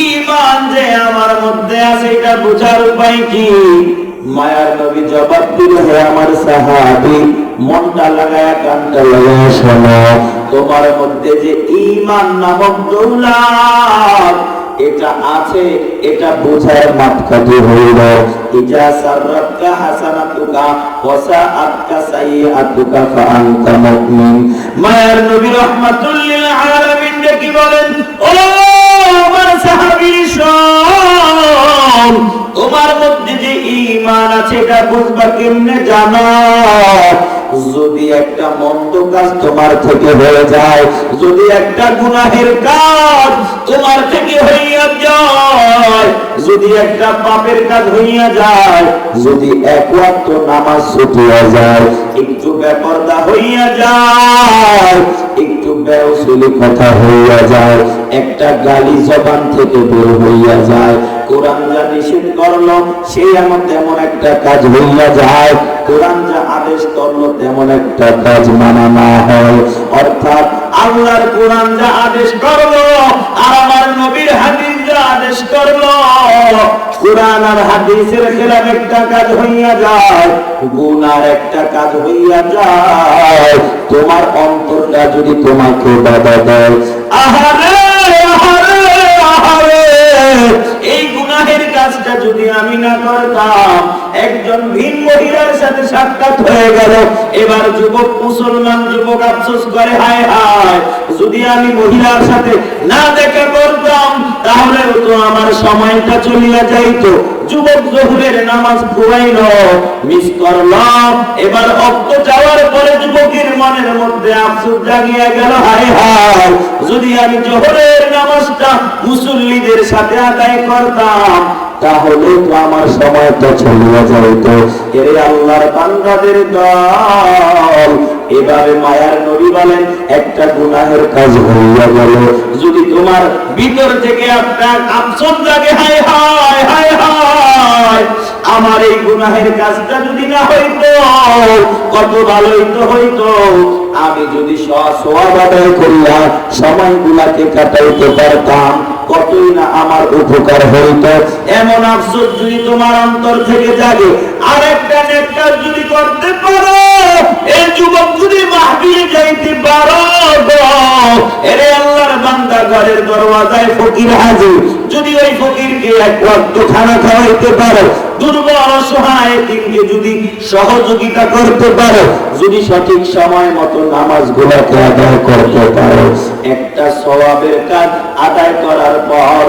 ঈমান যে আমার মধ্যে আছে এটা বোঝার উপায় কি? মায়ার নবী জবাব দিল, হে আমার সাহাবী, মনটা লাগায়া কানটা লাগায়া শোনো, তোমার মধ্যে যে ঈমান নামক দৌলত এটা আছে এটা বোঝার মাপকাঠি হইল, ইজা সাররাতকা হাসানাতুকা ওয়া সাআতকা সাইয়্যাতুকা ফাআনতা মুমিন। মায়ার নবী রাহমাতুল লিল আলামিন কি বলেন, ও আমার সাহাবী শোন, তোমার মধ্যে যে ঈমান আছে এটা বুঝবা কেমনে জানো? যদি একটা মন্দ কাজ তোমার থেকে হয়ে যায়, যদি একটা গুনাহের কাজ তোমার থেকে হইয়া যায়, যদি একটা পাপের কাজ হইয়া যায়, যদি এক ওয়াক্ত নামাজ ছুটিয়া যায়, একটু বেপরদা হইয়া যায়, একটু বেউসুলি কথা হইয়া যায়, একটা গালি জবান থেকে বের হইয়া যায়, কোরআন যা নিষেধ করলো সেই তেমন একটা কাজ হইয়া যায়, কোরআন যা আদেশ করলো তেমন একটা কাজ মানা না হয়, অর্থাৎ আল্লাহর কোরআন যা আদেশ করলো আর আমার নবীর হাদিস যা আদেশ করলো, কোরআন আর হাদিসের খেলাফ একটা কাজ হইয়া যায়, গুনার একটা কাজ হইয়া যায়, তোমার অন্তরটা যদি তোমাকে বাধা দেয়, আহারে আহারে আহারে, এই গুনাহের কাজটা যদি আমি না করতাম, একজন ভিন মহিলার সাথে সাক্ষাৎ হয়ে গেল, এবার যুবক মুসলমান যুবক আফসোস করে, হায় হায়, যদি আমি মহিলার সাথে না দেখা করতাম তাহলে তো আমার সময়টা চলিয়া যাইতো, যুবক জোহরের নামাজ পড়াইল মিস করলাম, এবার অক্ত যাওয়ার পরে যুবকের মনের মধ্যে আফসোস জাগিয়া গেল, হায় হায়, যদি আমি জোহরের নামাজটা মুসল্লিদের সাথে আদায় করতাম তাহলে তো আমার সময়টা চলিয়া যাইত। এরে আল্লাহর বান্দাদের দল, এভাবে মায়ার নবী বলেন, একটা গুনাহের কাজ হইয়া গেল, যদি তোমার ভিতর থেকে একটা আফসোস জাগে, হায় হায় হায় হায়, আমার এই গুনাহের কাজটা যদি না হইতো কত ভালোই তো হইতো, আমি যদি সওয়াব আদায় করিয়া সময়গুলাকে কাটাইতে পারতাম কতই না আমার উপকার হইত। এমন আফসোস যদি তোমার অন্তর থেকে জাগে, আর একটা নেক কাজ যদি করতে পারো, এই যুবক যদি মাহফিলে যাইতে পারো, এরে আল্লাহর বান্দা ঘরের দরওয়াজায় ফকির হাজির, যদি ওই ফকিরকে এক ওয়াক্ত খানা খাওয়াইতে পারো, দুর্বল অসহায় এতিমকে যদি সহযোগিতা করতে পারো, যদি সঠিক সময় মতো নামাজগুলোকে আদায় করতে পারো, একটা সওয়াবের কাজ আদায় করার পর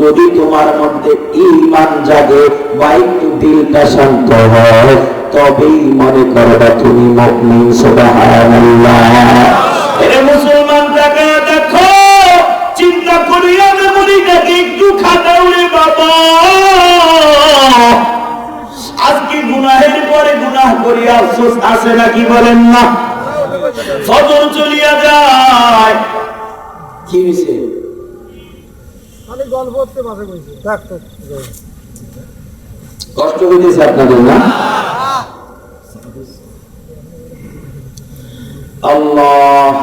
যদি তোমার মধ্যে ঈমান জাগে বা একটু দিলটা শান্ত হয়, তবেই মনে করবা তুমি মুমিন। সুবহানাল্লাহ। এরে মুসলমান তাকায়া দেখো, চিন্তা করিয়া মেমোরিটাকে একটু খাটাও রে বাবা। আজকে গুনাহের পরে গুনাহ করিয়া আফসোস আছে নাকি বলেন না? ফজর চলিয়া যায়, কি হয়েছে? আমি গল্প করতে মাঝে কইছি দেখ তো কষ্ট হইতেছে আপনাদের না? আল্লাহ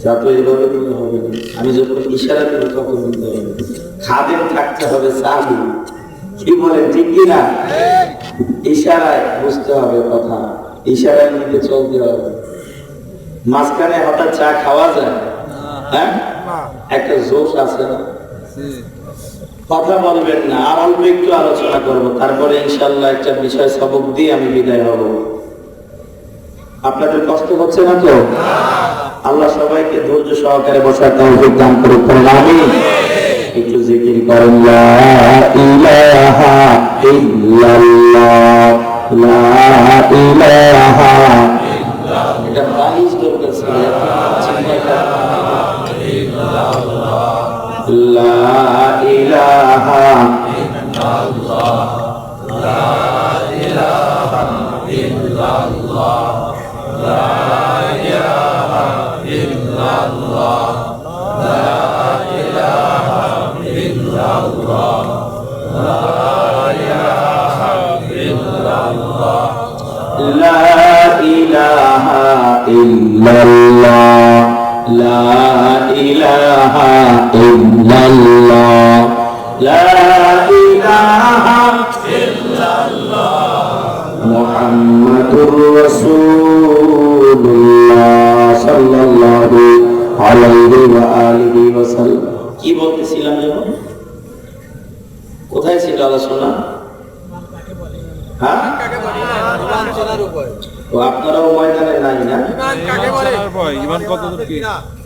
যা তো এইভাবে দিতে হবে না। আমি যখন ইশারা দেবো তখন দিতে হবে। খাদেম থাকতে হবে সাহাবী, কি বলেন ঠিক কিনা? ইশারায় বুঝতে হবে কথা, ইশারায় নিতে চলতে হবে। মাঝখানে হঠাৎ চা খাওয়া যায়? হ্যাঁ, একটা জোশ আছে না? কথা বলবেন না, আর অল্প একটু আলোচনা করব, তারপরে ইনশাআল্লাহ একটা বিষয় সবক দিয়ে আমি বিদায় হব। আপনাদের কষ্ট হচ্ছে না তো? আল্লাহ সবাইকে ধৈর্য সহকারে বসার তৌফিক দান করুন, আমিন। একটু জিকির করেন, লা ইলাহা ইল্লাল্লাহ, লা ইলাহা ইল্লাল্লাহ। এটা বালিশ দরকার ছিল, লা ইলাহা ইল্লাল্লাহ, লা ইলাহা ইল্লাল্লাহ, লা ইলাহা ইল্লাল্লাহ, লা ইলাহা ইল্লাল্লাহ, লা ইলাহা ইল্লাল্লাহ, লা ইলাহা ইল্লাল্লাহ, লা ইলাহা ইল্লাল্লাহ, লা ইলাহা ইল্লাল্লাহ, মুহাম্মাদুর রাসূলুল্লাহ সাল্লাল্লাহু আলাইহি ওয়া আলিহি ওয়াসাল্লাম। কি বলতেছিলাম যেন? কোথায় ছিল আলোচনা? হ্যাঁ, তো আপনারাও ময়দানে নাই না? ঈমান কতদূর কি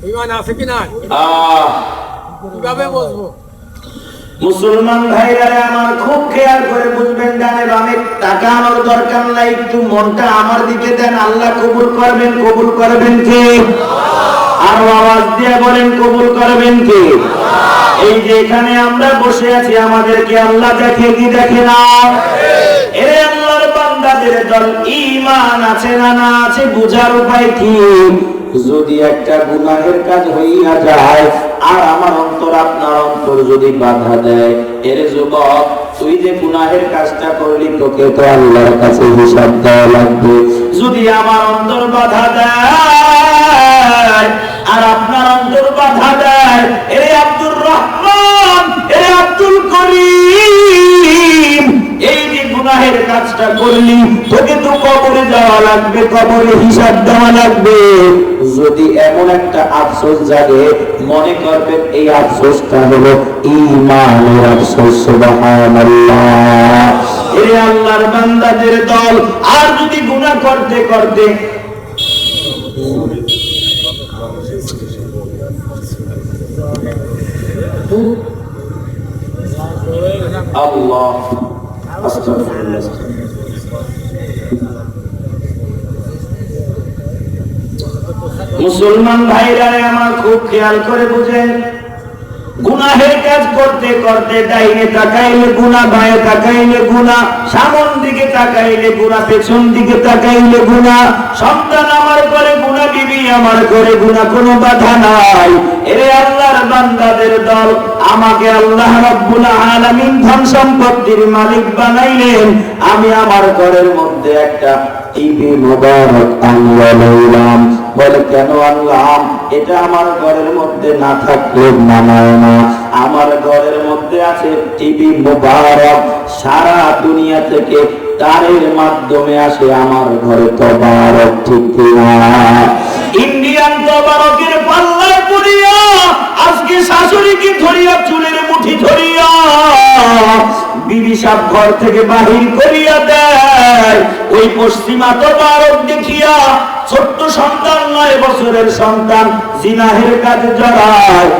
ঈমান আছে কি না কিভাবে বুঝবো? মুসলমান ভাইরা আমার খুব খেয়াল করে বুঝবেন, ডানে বামে তাকানোর দরকার নাই, একটু মনটা আমার দিকে দেন, আল্লাহ কবুল করবেন। কবুল করবেন কে? আর আওয়াজ দিয়ে বলেন, কবুল করবেন কে? এই যে এখানে আমরা বসে আছি, আমাদেরকে আল্লাহ দেখে কি দেখে না? এরে আল্লাহর বান্দাদের দল, ঈমান আছে না না আছে বুঝার উপায় কি? যদি একটা গুনাহের কাজ হইয়া যায় আর আমার অন্তর আপনার অন্তর যদি বাধা দেয়, এর যুবক তুই যে গুনাহের কাজটা করলি তোকে তো আল্লাহর কাছে হিসাব দেওয়া লাগবে। যদি আমার অন্তর বাধা দেয় আর আপনার অন্তর বাধা দেয়, এরে আব্দুর রহমান, এরে আব্দুল করিম, এই যে গুনাহের কাজটা করলি তোকে তো কবরে যাওয়া লাগবে, কবরে হিসাব দেওয়া লাগবে। যদি এমন একটা আফসোস জাগে, মনে করবেন এই আফসোসটা হলো ঈমানের আফসোস। সুবহানাল্লাহ। এই আল্লাহর বান্দাদের দল, আর যদি গুনাহ করতে করতে আল্লাহ আস্তাগফিরুল্লাহ। মুসলমান ভাইরা আমার খুব খেয়াল করে বুঝেন, গুনাহের কাজ করতে করতে ডাইনে তাকাইলে গুনাহ, বাঁয়ে তাকাইলে গুনাহ, সামন দিকে তাকাইলে গুনাহ, পেছন দিকে তাকাইলে গুনাহ, সন্তান আমার করে গুনাহ, বিবি আমার করে গুনাহ, কোনো বাধা নাই। এরে আল্লাহর বান্দাদের দল, আমাকে আল্লাহ রাব্বুল আলামিন ধন সম্পত্তির মালিক বানাইলেন, আমি আমার ঘরের মধ্যে একটা টিভি মোবারক আনলাম। বলে কেন আনলাম? এটা আমার ঘরের মধ্যে না থাকলে মানায় না। আমার ঘরের মধ্যে আছে টিভি মোবারক, সারা দুনিয়া থেকে তারের মাধ্যমে আসে আমার ঘরে তবারক, ঠিক কিনা? ইন্ডিয়ান তবারকের পাল্লায় পড়িয়া আজকে শাশুড়িকে ধরিয়া চুলের মুঠি ধরিয়া বিবি সাহেব ঘর থেকে বাহির করিয়া দেয়। ওই পশ্চিমা তবারক দেখিয়া ছোট্ট সন্তান, 9 বছরের সন্তান জিনাহের কাজে জড়ায়।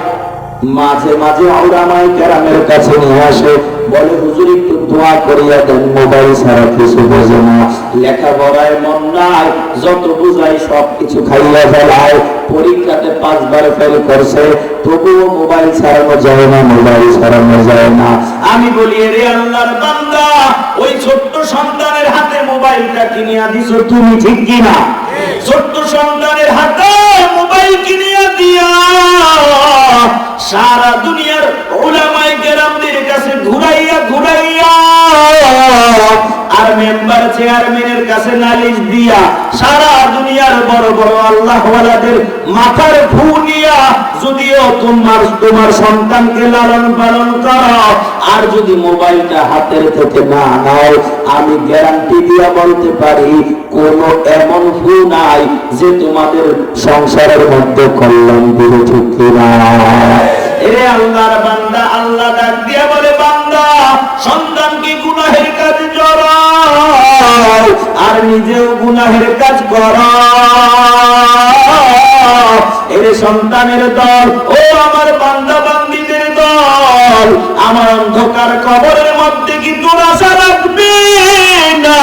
মাঝে মাঝে ওলামায়ে কেরামের কাছে নিয়ে আসে, বলে হুজুর একটু দোয়া করিয়া দেন, মোবাইল ছাড়া কিছু বোঝে না, লেখাপড়ায় মন নাই, যত বুঝাই সব কিছু খাইয়া ফেলায়, পরীক্ষাতে 5 বার ফেল করছে, তবুও মোবাইল ছাড়ানো যায় না, মোবাইল ছাড়ানো যায় না। আমি বলি, রে আল্লাহর বান্দা, ওই ছোট্ট সন্তানের হাতে মোবাইলটা কিনিয়া দিছো তুমি, ঠিক কিনা? ছোট্ট সন্তানের হাতে মোবাইল কিনিয়া দিয়া সারা দুনিয়ার উলামায়ে কেরামদের কাছে ঘুরাইয়া ঘুরাইয়া আর মেম্বার চেয়ারম্যানের কাছে নালিশ দিয়া সারা দুনিয়ার বড় বড় আল্লাহওয়ালাদের মাথার ফু নিয়া যদিও তোমার সন্তানকে লালন পালন করো, আর যদি মোবাইলটা হাতের থেকে না নাও, আমি গ্যারান্টি দিয়া বলতে পারি কোন এমন ফু নাই যে তোমাদের সংসারের মধ্যে কল্যাণ দিবে, ঠিক কিনা? এরে আল্লাহর বান্দা, আল্লাহ ডাক দিয়া বলে, বান্দা সন্তানকে গুনাহের কাজে জড়াও আর নিজেও গুনাহের কাজ করো। এরে সন্তানের দল, ও আমার বান্দা বান্দীদের দল, আমার অন্ধকার কবরের মধ্যে কি তোর আশা রাখবে না?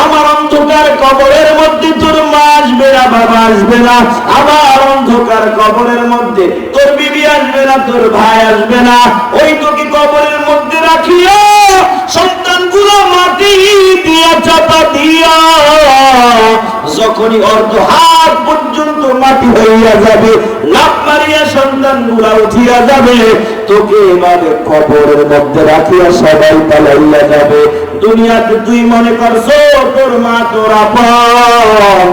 আমার অন্ধকার কবরের মধ্যে তোর মা আসবে না, বাবা আসবে না, আমার অন্ধকার কবরের মধ্যে তোর বিবি আসবে না, তোর ভাই আসবে না, ওই তোকে কবরের মধ্যে রাখিয়া সন্তানগুলো মাটি দিয়া চাপা দিয়া যখনই অর্ধ হাত পর্যন্ত মাটি হইয়া যাবে, লাফ মারিয়া সন্তানগুলা উঠিয়া যাবে, তোকে এভাবে কবরের মধ্যে রাখিয়া সবাই পালাইয়া যাবে। দুনিয়াতে তুই মনে করছো তোর মা তোর আপন,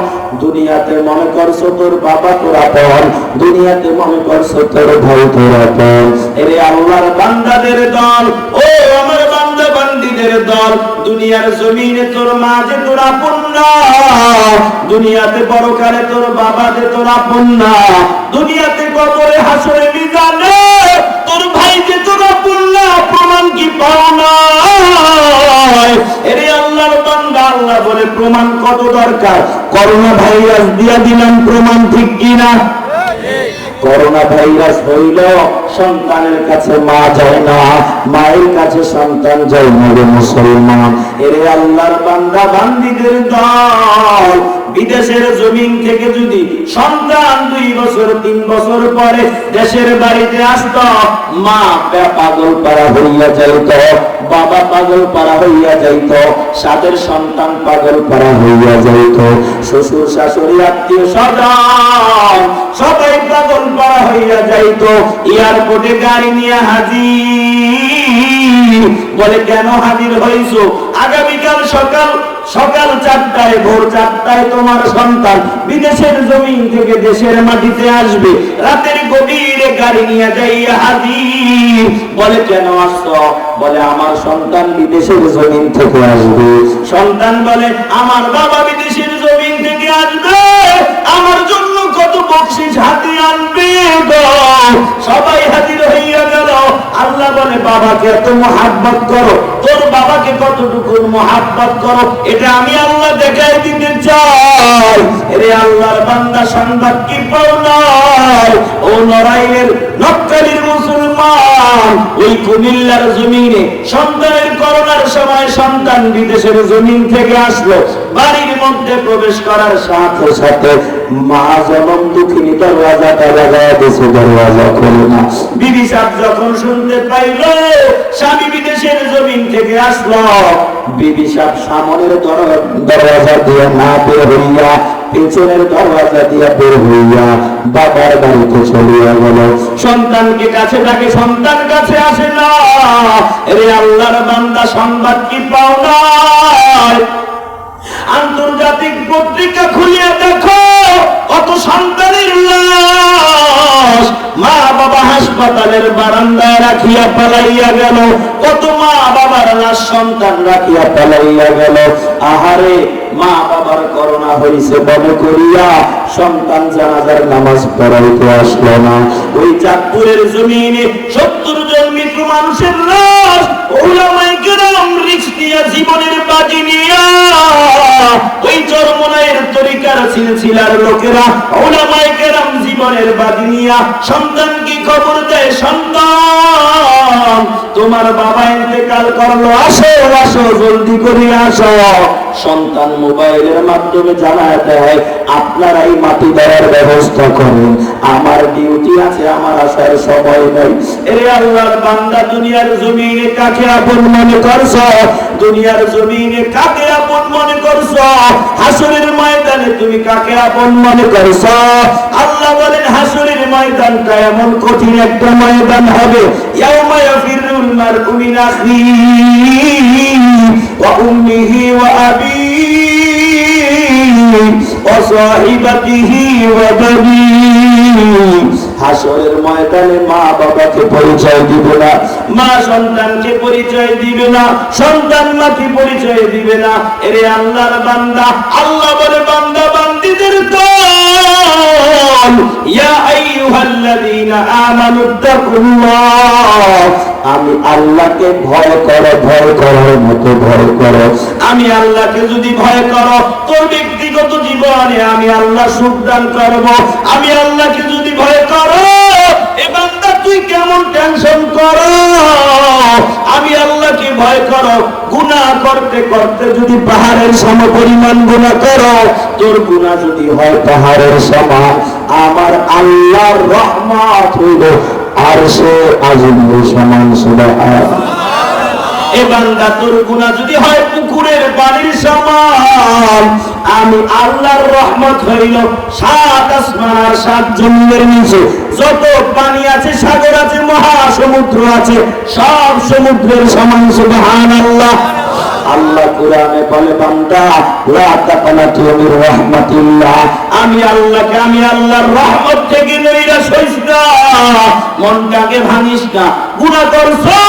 দুনিয়াতে মনে করছো তোর বাবা তোর আপন, দুনিয়াতে মনে করছো তোর ভাই তোর আপন। এরে আল্লাহর বান্দাদের দল, ও আমার বান্দা বান্দীদের দল, দুনিয়ার জমিনে তোর মা যে তোর আপন না, দুনিয়াতে পরকালে তোর বাবা যে তোর আপন না, দুনিয়াতে কবরে হাসরে মিজানে তোর ভাই যে তোর আপন না, প্রমাণ কি পাও না? এরে আল্লাহর বান্দা, আল্লাহ বলে প্রমাণ কত দরকার? করোনা ভাইরাস দিয়া দিলাম প্রমাণ, ঠিক কিনা? করোনা ভাইরাস হইল, সন্তানের কাছে মা যায় না, মায়ের কাছে সন্তান যায় না রে মুসলমান। এরে আল্লাহর বান্দা বান্দীদের দল, বিদেশের জমিন থেকে যদি সন্তান 2 বছর 3 বছর পরে দেশের বাড়িতে আসত, মা পাগল পারা হইয়া যাইত, বাবা পাগল পারা হইয়া যাইত, সাদের সন্তান পাগল পারা হইয়া যাইত, শ্বশুর শাশুড়ি আত্মীয় স্বজন সবাই পাগল পারা হইয়া যাইত। এয়ারপোর্টে গাড়ি নিয়ে হাজির, বলে কেন হাজির হইছো? আগামীকাল সকাল 4টায়, ভোর 4টায় তোমার সন্তান বিদেশের জমিন থেকে দেশের মাটিতে আসবে। রাতের গভীরে গাড়ি নিয়ে যাইয়া হাজির, বলে কেন আসছো? বলে আমার সন্তান বিদেশের জমিন থেকে আসবে। সন্তান বলে আমার বাবা বিদেশের জমিন থেকে আসবে, আমার জন্য কত বকশিশ হাতে আনবে গো। সবাই হাজির হইয়া গেল। আল্লাহ বলে বাবাকে এত মহাব্বত করো, তোর বাবাকে কতটুকু মহাব্বত করো, এটা আমি আল্লাহ দেখাই দিতে চাই। রে আল্লাহর বান্দা, সংবাদ কি পাও নাই? ও নড়াইলের নককালীর মুসলমান, ওই কুমিল্লার জমিনে সন্তানের করোনার সময় সন্তান বিদেশের জমিন থেকে আসলো, বাড়ির মধ্যে প্রবেশ করার সাথে সাথে মা জনম দুঃখিনী দরওয়াজাটা লাগায় দিয়েছে, দরওয়াজা খোলে না। বিবি সাহেব যখন শুনতে পাইল স্বামী বিদেশের জমিন থেকে আসলো, বিবি সাহেব সামনের দরওয়াজা দিয়ে না বের হইয়া পেছনের দরওয়াজা দিয়ে বের হইয়া বাবার বাড়িতে চলিয়া গেল। সন্তানকে কাছে ডাকে, সন্তান কাছে আসে না। রে আল্লাহর বান্দা, সংবাদ কি পাও নাই? আন্তর্জাতিক পত্রিকা খুলিয়া দেখো, কত সন্তানের লাশ মা বাবা হাসপাতালের বারান্দায় রাখিয়া পালাইয়া গেল, কত মা বাবার লাশ সন্তান রাখিয়া পালাইয়া গেল। আহারে, মা বাবার করোনা হইছে মনে করিয়া সন্তান জানাজার নামাজ পড়াইতে আসলো না। ওই চাঁদপুরের জমিনে 70 জন মৃত মানুষের লাশ উলামায়ে কেরাম রিস্ক নিয়া, জীবনের বাজি নিয়া, ওই চরমনায়ের তরিকার সিলসিলার লোকেরা উলামায়ে কেরাম জীবন জীবনের বাজি নিয়া সন্তানকে খবর দেয়, সন্তান তোমার বাবা ইন্তেকাল করলো, আসো আসো জলদি করে আসো। সন্তান মোবাইলের মাধ্যমে জানায় দেয়, আপনারাই মাটি দেওয়ার ব্যবস্থা করেন, আমার ডিউটি আছে, আমার আসার সময় নাই। এরে আল্লাহর বান্দা, দুনিয়ার জমিনে কাকে আপন মনে করছ? দুনিয়ার জমিনে কাকে আপন মনে করছ? হাসরের ময়দানে তুমি কাকে আপন মনে করছ? আল্লাহ বলেন হাসরের ময়দানটা এমন কঠিন একটা ময়দান হবে, ইয়াউমা ইয়াফিরুল মারউ মিন আখিহি ওয়া উম্মিহি ওয়া আবিহি ওয়া সাহিবাতিহি ওয়া বানিহি। হাসরের ময়দানে মা বাবাকে পরিচয় দিবে না, মা সন্তানকে পরিচয় দিবে না, সন্তান মাকে পরিচয় দিবে না। এরে আল্লাহর বান্দা, আল্লাহ বলে বান্দা বান্দীদের দল, ইয়া আইয়ুহাল্লাযীনা আমানুত্তাকুল্লাহ, আমি আল্লাহকে ভয় করো, ভয় করার মতো ভয় করো। আমি আল্লাহকে যদি ভয় করো, তোর ব্যক্তিগত জীবনে আমি আল্লাহ সুখ দান করব। আমি আল্লাহকে যদি ভয় করো, এ বান্দা তুই কেমন টেনশন করো? আমি আল্লাহকে ভয় করো, গুনাহ করতে করতে যদি পাহাড়ের সমপরিমাণ গুনাহ করো, তোর গুনাহ যদি হয় পাহাড়ের সমান, আমার আল্লাহর রহমত হইল আরশে আজিমের সমান। সুবহানাল্লাহ। এ বান্দা তোর গুনাহ যদি হয় পুকুরের পানির সমান, আমি আল্লাহর রহমত হইল 7 আসমান আর 7 জমিনের নিচে যত পানি আছে, সাগর আছে, মহাসমুদ্র আছে, সব সমুদ্রের সমান। সুবহানাল্লাহ। আল্লাহ কোরআনে বলে, বান্দা লা তাকনাতু মির রাহমাতিল্লাহ, আমি আল্লাহকে, আমি আল্লাহর রহমত থেকে নৈরাশ হইস না, মনটাকে ভাঙিস না। গুনাহ করছো,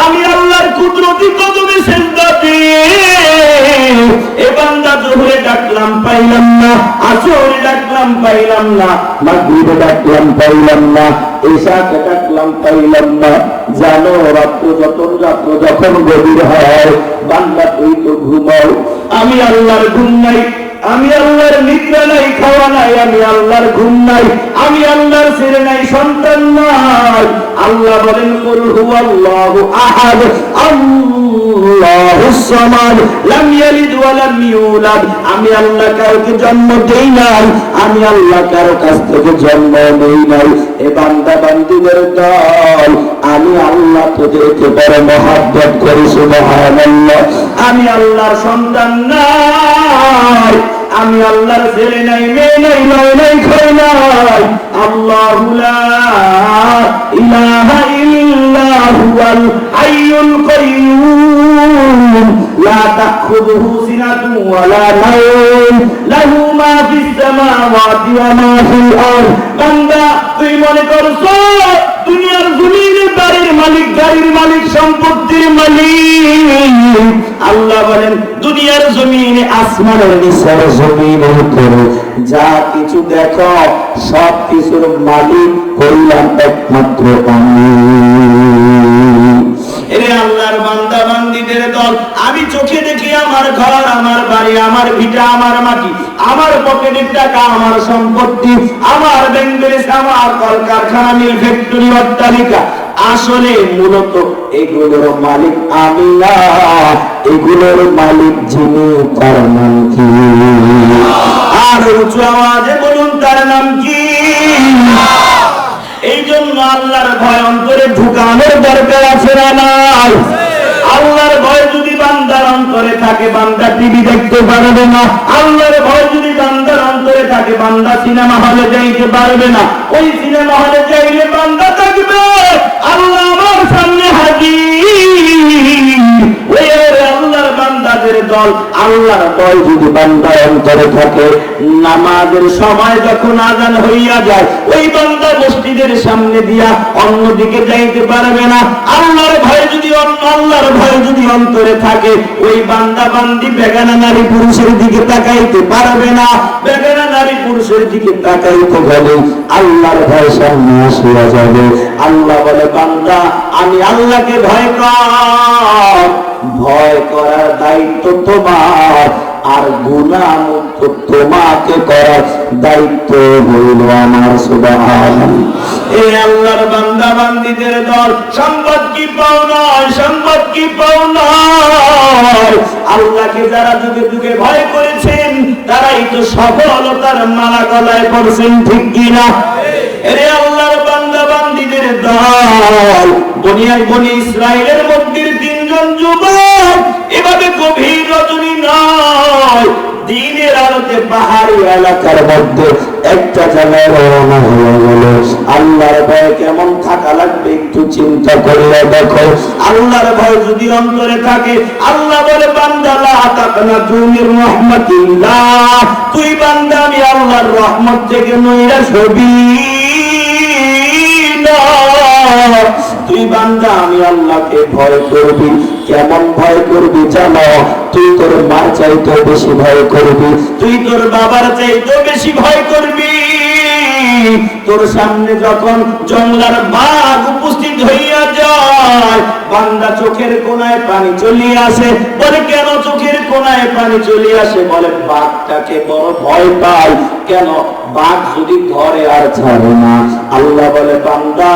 আমি আল্লাহর কুদরতি কদমে সিজদা দি। এ বান্দা জোহরে ডাকলাম পাইলাম না, আসরে ডাকলাম পাইলাম না, মাগরিবে ডাকলাম পাইলাম না, ইশাকে ডাকলাম পাইলাম না। জানো রাত্র যখন গভীর হয়, বান্দা তুই তো ঘুমাও, আমি আল্লাহর ঘুম নাই, আমি আল্লাহর নিদ্রা নাই, খাওয়া নাই, আমি আল্লাহর ঘুম নাই, আমি আল্লাহর ছেলে নাই, সন্তান নাই। আল্লাহ বলেন, কুল হুয়াল্লাহু আহাদ আল্লাহুস সামাদ লাম ইয়ালিদ ওয়া লাম ইউলাদ, আমি আল্লাহ কাউকে জন্ম দেই নাই, আমি আল্লাহ কারো কাছ থেকে জন্ম নেই নাই। এ বান্দা বান্দীদের দল, আমি আল্লাহ তোদেরকে বড় মহব্বত করি। সুবহানাল্লাহ। আমি আল্লাহর সন্তান নাই, আমি আল্লাহর ছেলে নাই, মেয়ে নাই, নয় নাই, খাই নাই। আল্লাহু লা ইলাহা ইল্লা হুয়াল হাইয়ুল কাইয়্যুম লা তাখুযুহু সিনাতুন ওয়া লা নাওম লাহু মা ফিস সামাওয়াতি ওয়া মা ফিল আরদ। বান্দা তুই মনে করছো দুনিয়ার জমিনের বাড়ির মালিক, গাড়ির মালিক, সম্পত্তির মালিক? আল্লাহ বলেন, দুনিয়ার জমিনে, আসমানের নিচের জমিনের উপরে যা কিছু দেখো, সব কিছুর মালিক হইলাম একমাত্র আমি। এরে আল্লাহর বান্দা বান্দীদের দল, আমি চোখে দেখি আমার ঘর, আমার বাড়ি, আমার ভিটা, আমার মাটি, আমার পকেটের টাকা, আমার সম্পত্তি, আমার ব্যাংক ব্যালেন্স, আমার কলকারখানা, মিল, ফ্যাক্টরি, অট্টালিকা, আসলে মূলত এগুলোর মালিক আমি না, এগুলোর মালিক যিনি, তার নাম কি? আর উঁচু আওয়াজে বলুন, তার নাম কি? এই জন্য আল্লাহর ভয় অন্তরে ঢুকানোর দরকার আছে না নাই? আল্লাহর ভয় যদি বান্দার অন্তরে থাকে, বান্দা টিভি দেখতে পারবে না। আল্লাহর ভয় যদি বান্দার অন্তরে থাকে, বান্দা সিনেমা হলে যাইতে পারবে না। ওই সিনেমা হলে যাইলে বান্দা থাকবে আল্লাহ আমার সামনে হাজির। ওই আল্লাহর বান্দাদের দল, আল্লাহর ভয় যদি বান্দার অন্তরে থাকে, নামাজের সময় যখন আযান হইয়া যায়, ওই বান্দা মসজিদের সামনে দিয়া অন্যদিকে যাইতে পারবে না। আল্লাহর ভয় যদি অন্তরে থাকে, ওই বান্দা বান্দি বেগানা নারী পুরুষের দিকে তাকাইতে পারবে না। বেগানা নারী পুরুষের দিকে তাকাইতে গেলে আল্লাহর ভয় সামনে আসিয়া যাবে। আল্লাহ বলে, বান্দা আমি আল্লাহকে ভয় কর, ভয় করার দায়িত্ব তোমার। আর গুনাহ মুক্ত তোমাকে করার দায়িত্ব হইল আমার। সুবহানাল্লাহ। এই আল্লাহর বান্দা বান্দীদের দল, সম্পদ কি পাও নয়, সম্পদ কি পাও নয়, আল্লাহকে যারা যুগে যুগে ভয় করেছেন তারাই তো সফলতার মালা গলায় পড়ছেন, ঠিক কিনা? এরে আল্লাহর বান্দা বান্দীদের দল, বনি ইসরাইলের মধ্যে তিনজন যুবক এভাবে গভীর রজনী নয়, দিনের আলোতে পাহাড়ি এলাকার মধ্যে একটা জায়গায় রওনা হয়ে গেল। আল্লাহর ভয় কেমন থাকা লাগবে একটু চিন্তা করলে দেখো। আল্লাহর ভয় যদি অন্তরে থাকে, আল্লাহ বলে বান্দা লা তাকনাতু মির রাহমাতিল্লাহ, তুই বান্দা আমি আল্লাহর রহমত থেকে নৈরাশ হবি না। তুই বান্দা আমি আল্লাহকে ভয় করবি। কেমন ভয় করবি জানো? তুই তোর মার চাইতে বেশি ভয় করবি, তুই তোর বাবার চাইতে বেশি ভয় করবি। তোর সামনে যখন জঙ্গলার বাঘ উপস্থিত হইয়া যায়, বান্দা চোখের কোনায় পানি চলে আসে। বলে কেন চোখের কোনায় পানি চলে আসে? বলে বাঘটাকে বড় ভয় পাই। কেন? বাঘ যদি ধরে আর ছাড়ে না। আল্লাহ বলে বান্দা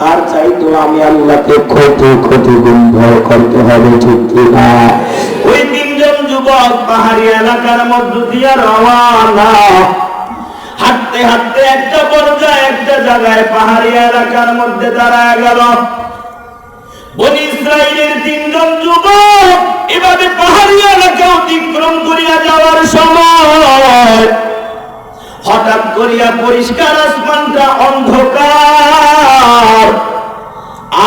তার চাইতো আমি আল্লাহকে কোটি গুণ ভয় করতে হবে, ঠিক কিনা? ওই তিনজন যুবক পাহাড়ি এলাকার মধ্য দিয়ে রওনা। হাঁটতে হাঁটতে একটা পর্যায়ে একটা জায়গায় পাহাড়ি এলাকার মধ্যে দাঁড়ায় গেল। বনি ইসরাইলের তিনজন যুবক এভাবে পাহাড়ি এলাকা অতিক্রম করিয়া যাওয়ার সময় হঠাৎ করিয়া পরিষ্কার আসমানটা অন্ধকার,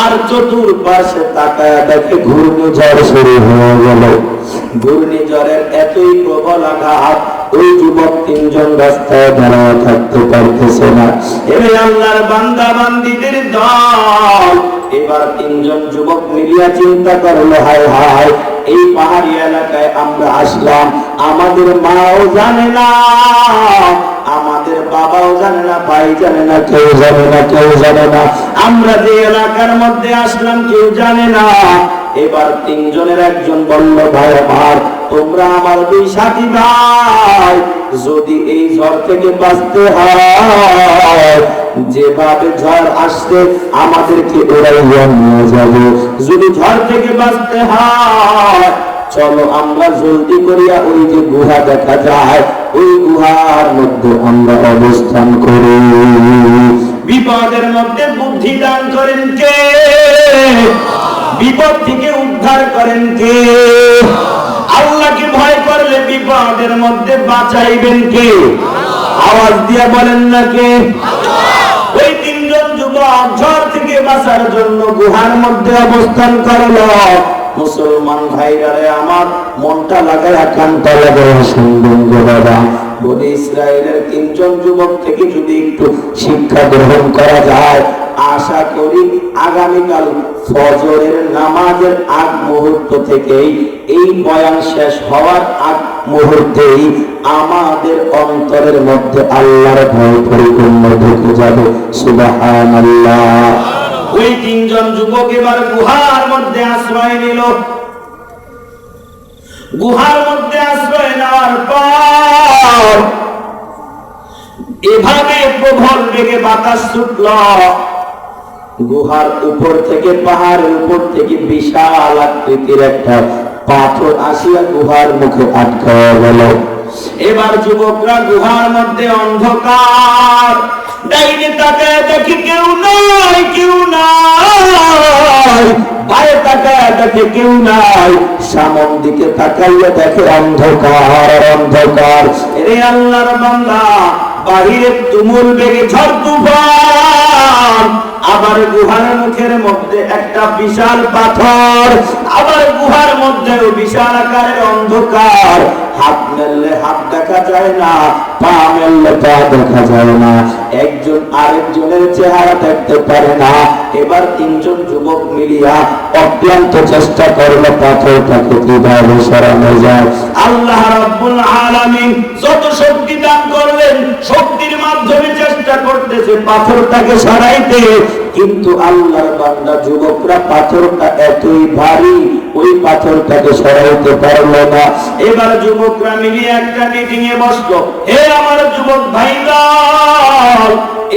আর চতুর্পাশে তাকায়া দেখে ঘূর্ণিঝড় শুরু হয়ে গেল। ঘূর্ণিঝড়ের এতই প্রবল আঘাত, ওই যুবক তিনজন রাস্তায় দাঁড়ায় থাকতে পারতেছে না। এবার আল্লাহর বান্দা বান্দীদের দল, এবার তিনজন যুবক মিলিয়া চিন্তা করলো, হায় হায় এই পাহাড়ি এলাকায় আমরা আসলাম, আমাদের মাও জানে না, আমাদের বাবাও জানে না, ভাই জানে না, কেউ জানে না, কেউ জানে না, আমরা যে এলাকার মধ্যে আসলাম কেউ জানে না। এবার তিনজনের একজন বলল, ভাই আমার, তোমরা আমার দুই সাথী ভাই, যদি এই ঝড় থেকে বাঁচতে হয়, যেভাবে ঝড় আসছে আমাদেরকে ওরাইয়া নিয়ে যাবে। যদি ঝড় থেকে বাঁচতে হয় চলো আমরা জলদি করিয়া ওই যে গুহা দেখা যায়, ওই গুহার মধ্যে আমরা অবস্থান করি। বিপদের মধ্যে বুদ্ধি দান করেন কে? বিপদ থেকে উদ্ধার করেন কে? আল্লাহকে ভয় করলে বিপদের মধ্যে বাঁচাইবেন কে? আওয়াজ দিয়ে বলেন না কে? ওই তিনজন যুবক ঝড় থেকে বাঁচার জন্য গুহার মধ্যে অবস্থান করল। মুসলমান ভাইরারে আমার, মনটা লাগায় কানটা লাগায় শুনবেন গো বাবা, বনি ইসরায়েলের তিনজন যুবক থেকে যদি একটু শিক্ষা গ্রহণ করা যায়, আশা করি আগামীকাল ফজরের নামাজের আগ মুহূর্ত থেকেই, এই বয়ান শেষ হওয়ার আগ মুহূর্তেই আমাদের অন্তরের মধ্যে আল্লাহর ভয় পরিপূর্ণ ঢুকে যাবে। সুবহানাল্লাহ। ওই তিনজন যুবক এবার গুহার মধ্যে আশ্রয় নিল। গুহার মধ্যে আশ্রয় নেওয়ার পর এভাবে প্রবল বেগে বাতাস ছুটল। গুহার উপর থেকে, পাহাড়ের উপর থেকে বিশাল আকৃতির একটা পাথর আসিয়া গুহার মুখে আটকা গেল। এবার যুবকরা গুহার মধ্যে অন্ধকার, ডাইনে তাকায় দেখে কেউ নাই, কেউ নাই, বায়ে তাকায় দেখে কেউ নাই, সামন দিকে তাকাইয়া দেখে অন্ধকার, অন্ধকার। এরে আল্লাহর বান্দা, বাহিরে তুমুল বেগে ঝড় তুফান, আবার গুহার মুখের মধ্যে একটা বিশাল পাথর, আবার গুহার মধ্যেও বিশাল আকারের অন্ধকার। হাত মেললে হাত দেখা যায় না, পা মেললে পা দেখা যায় না, একজন আরেকজনের চেহারা দেখতে পারে না। এবার তিনজন যুবক মিলিয়া অক্লান্ত চেষ্টা করলো পাথরটাকে কিভাবে সরানো যায়। আল্লাহ রাব্বুল আলামিন যত শক্তি দান করলেন, শক্তির মাধ্যমে চেষ্টা করতেছে পাথরটাকে সরানো। সরাইতে, কিন্তু আল্লাহর বান্দা যুবকরা পাথরটা এতই ভারী, ওই পাথরটাকে সরাইতে পারলো না। এবার যুবকরা মিলিয়ে একটা মিটিং এ বসলো, হে আমার যুবক ভাইরা,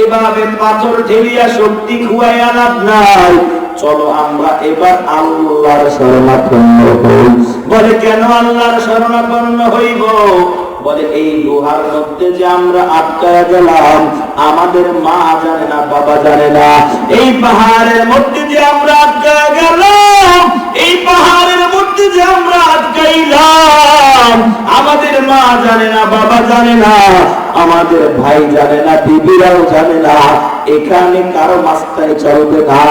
এভাবে পাথর ঢেলিয়া শক্তি খুয়াইয়া লাভ নাই, চলো আমরা এবার আল্লাহর শরণাপন্ন হই। বলে কেন আল্লাহর শরণাপন্ন হইব? বলে এই গুহার মধ্যে যে আমরা আটকায়া গেলাম, আমাদের মা জানে না, বাবা জানে না। এই পাহাড়ের মধ্যে যে আমরা আটকায়া গেলাম, এই পাহাড়ের মধ্যে যে আমরা আটকাইলাম, আমাদের মা জানে না, বাবা জানে না, আমাদের ভাই জানে না, বিবিরাও জানে না। এখানে কারো মাস্তায় চলবে না।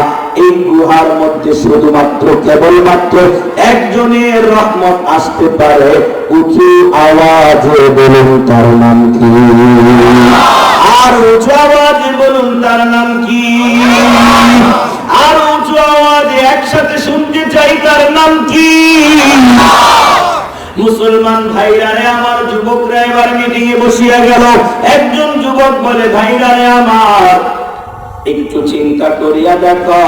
এই গুহার মধ্যে শুধুমাত্র কেবলমাত্র একজনের রহমত আসতে পারে। উঁচু আওয়াজে বলুন তার নাম কি? আর উঁচু আওয়াজে বলুন তার নাম কি? আর উঁচু আওয়াজে একসাথে শুনতে চাই তার নাম কি? মুসলমান ভাইরা রে আমার, যুবকরা এবার মিটিং এ বসিয়া গেল। একজন যুবক বলে, ভাইরা রে আমার, একটু চিন্তা করিয়া দেখো,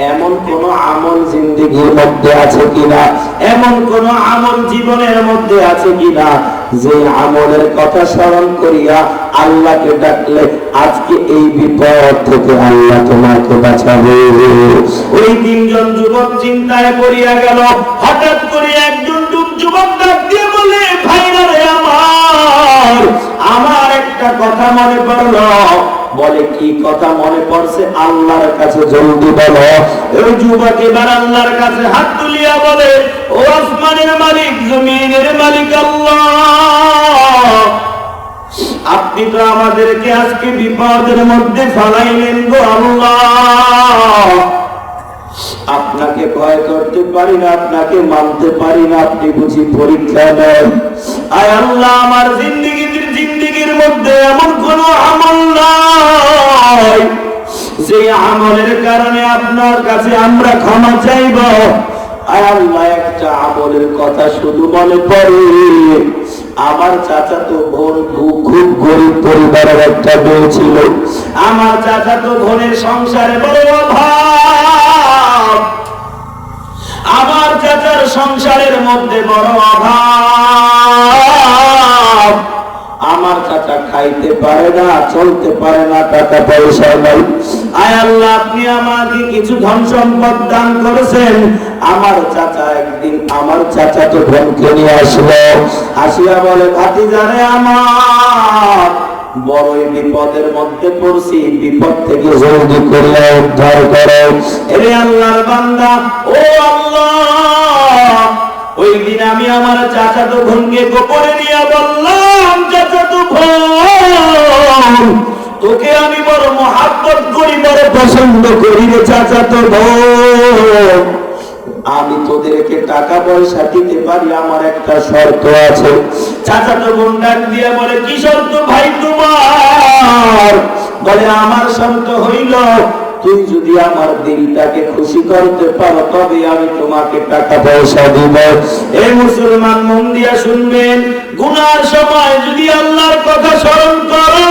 এমন কোন আমল জিন্দেগির মধ্যে আছে কিনা, এমন কোন আমল জীবনের মধ্যে আছে কিনা, যে আমলের কথা স্মরণ করিয়া আল্লাহকে ডাকলে আজকে এই বিপদ থেকে আল্লাহ তোমাকে বাঁচাবে। ওই তিনজন যুবক চিন্তায় পড়িয়া গেল। হঠাৎ করে একজন যুবক ডাক দিয়ে বলে, ভাইরা রে আমার একটা কথা মনে পড়লো। বলে কি কথা মনে পড়ছে? আল্লাহর কাছে জলদি বলো। ওই যুবক এবার আল্লাহর কাছে হাত তুলিয়া বলে, ও আসমানের মালিক, জমিনের মালিক আল্লাহ, আপনি তো আমাদেরকে আজকে বিপদের মধ্যে ফালাইলেন গো আল্লাহ। আপনাকে ভয় করতে পারি না, আপনাকে মানতে পারি না, আপনি বুঝি পরীক্ষা নেন? আয় আল্লাহ, আমার জিন্দেগির মধ্যে এমন কোন আমল নাই যে আমলের কারণে আপনার কাছে আমরা ক্ষমা চাইব। আয় আল্লাহ, একটা আমলের কথা শুধু মনে পড়ে। আমার চাচাতো বোন খুব গরিব পরিবারের একটা মেয়ে ছিল। আমার চাচাতো বোনের সংসারে বড় অভাব, আমার চাচার সংসারের মধ্যে বড় অভাব। আমার চাচা খাইতে পারে না, চলতে পারে না, টাকা পয়সা নাই। আয় আল্লাহ, আপনি আমাকে কিছু ধন সম্পদ দান করেছেন। আমার চাচা একদিন আমার চাচাতো বোনকে নিয়ে আসলো। আসিয়া বলে, ভাতিজারে আমার, বড়ই বিপদের মধ্যে পড়ছি, বিপদ থেকে জলদি করিয়া উদ্ধার করো। এরে আল্লাহর বান্দা, ও আল্লাহ, ওই দিন আমি আমার চাচাতো বোনকে গোপনে নিয়ে বললাম, চাচাতো বোন, তোকে আমি বড় মহাব্বত করি, বড় পছন্দ করি রে চাচাতো বোন, আমি তোদেরকে টাকা পয়সা দিতে পারি, আমার একটা শর্ত আছে। চাচাতো বোন ডাক দিয়ে বলে, কি শর্ত ভাই তোমার? বলে, আমার শর্ত হইল, তুই যদি আমার দিলটাকে খুশি করতে পারো তবে আমি তোমাকে টাকা পয়সা দিব। এই মুসলমান মন দিয়া শুনবেন, গুনার সময় যদি আল্লাহর কথা স্মরণ করো,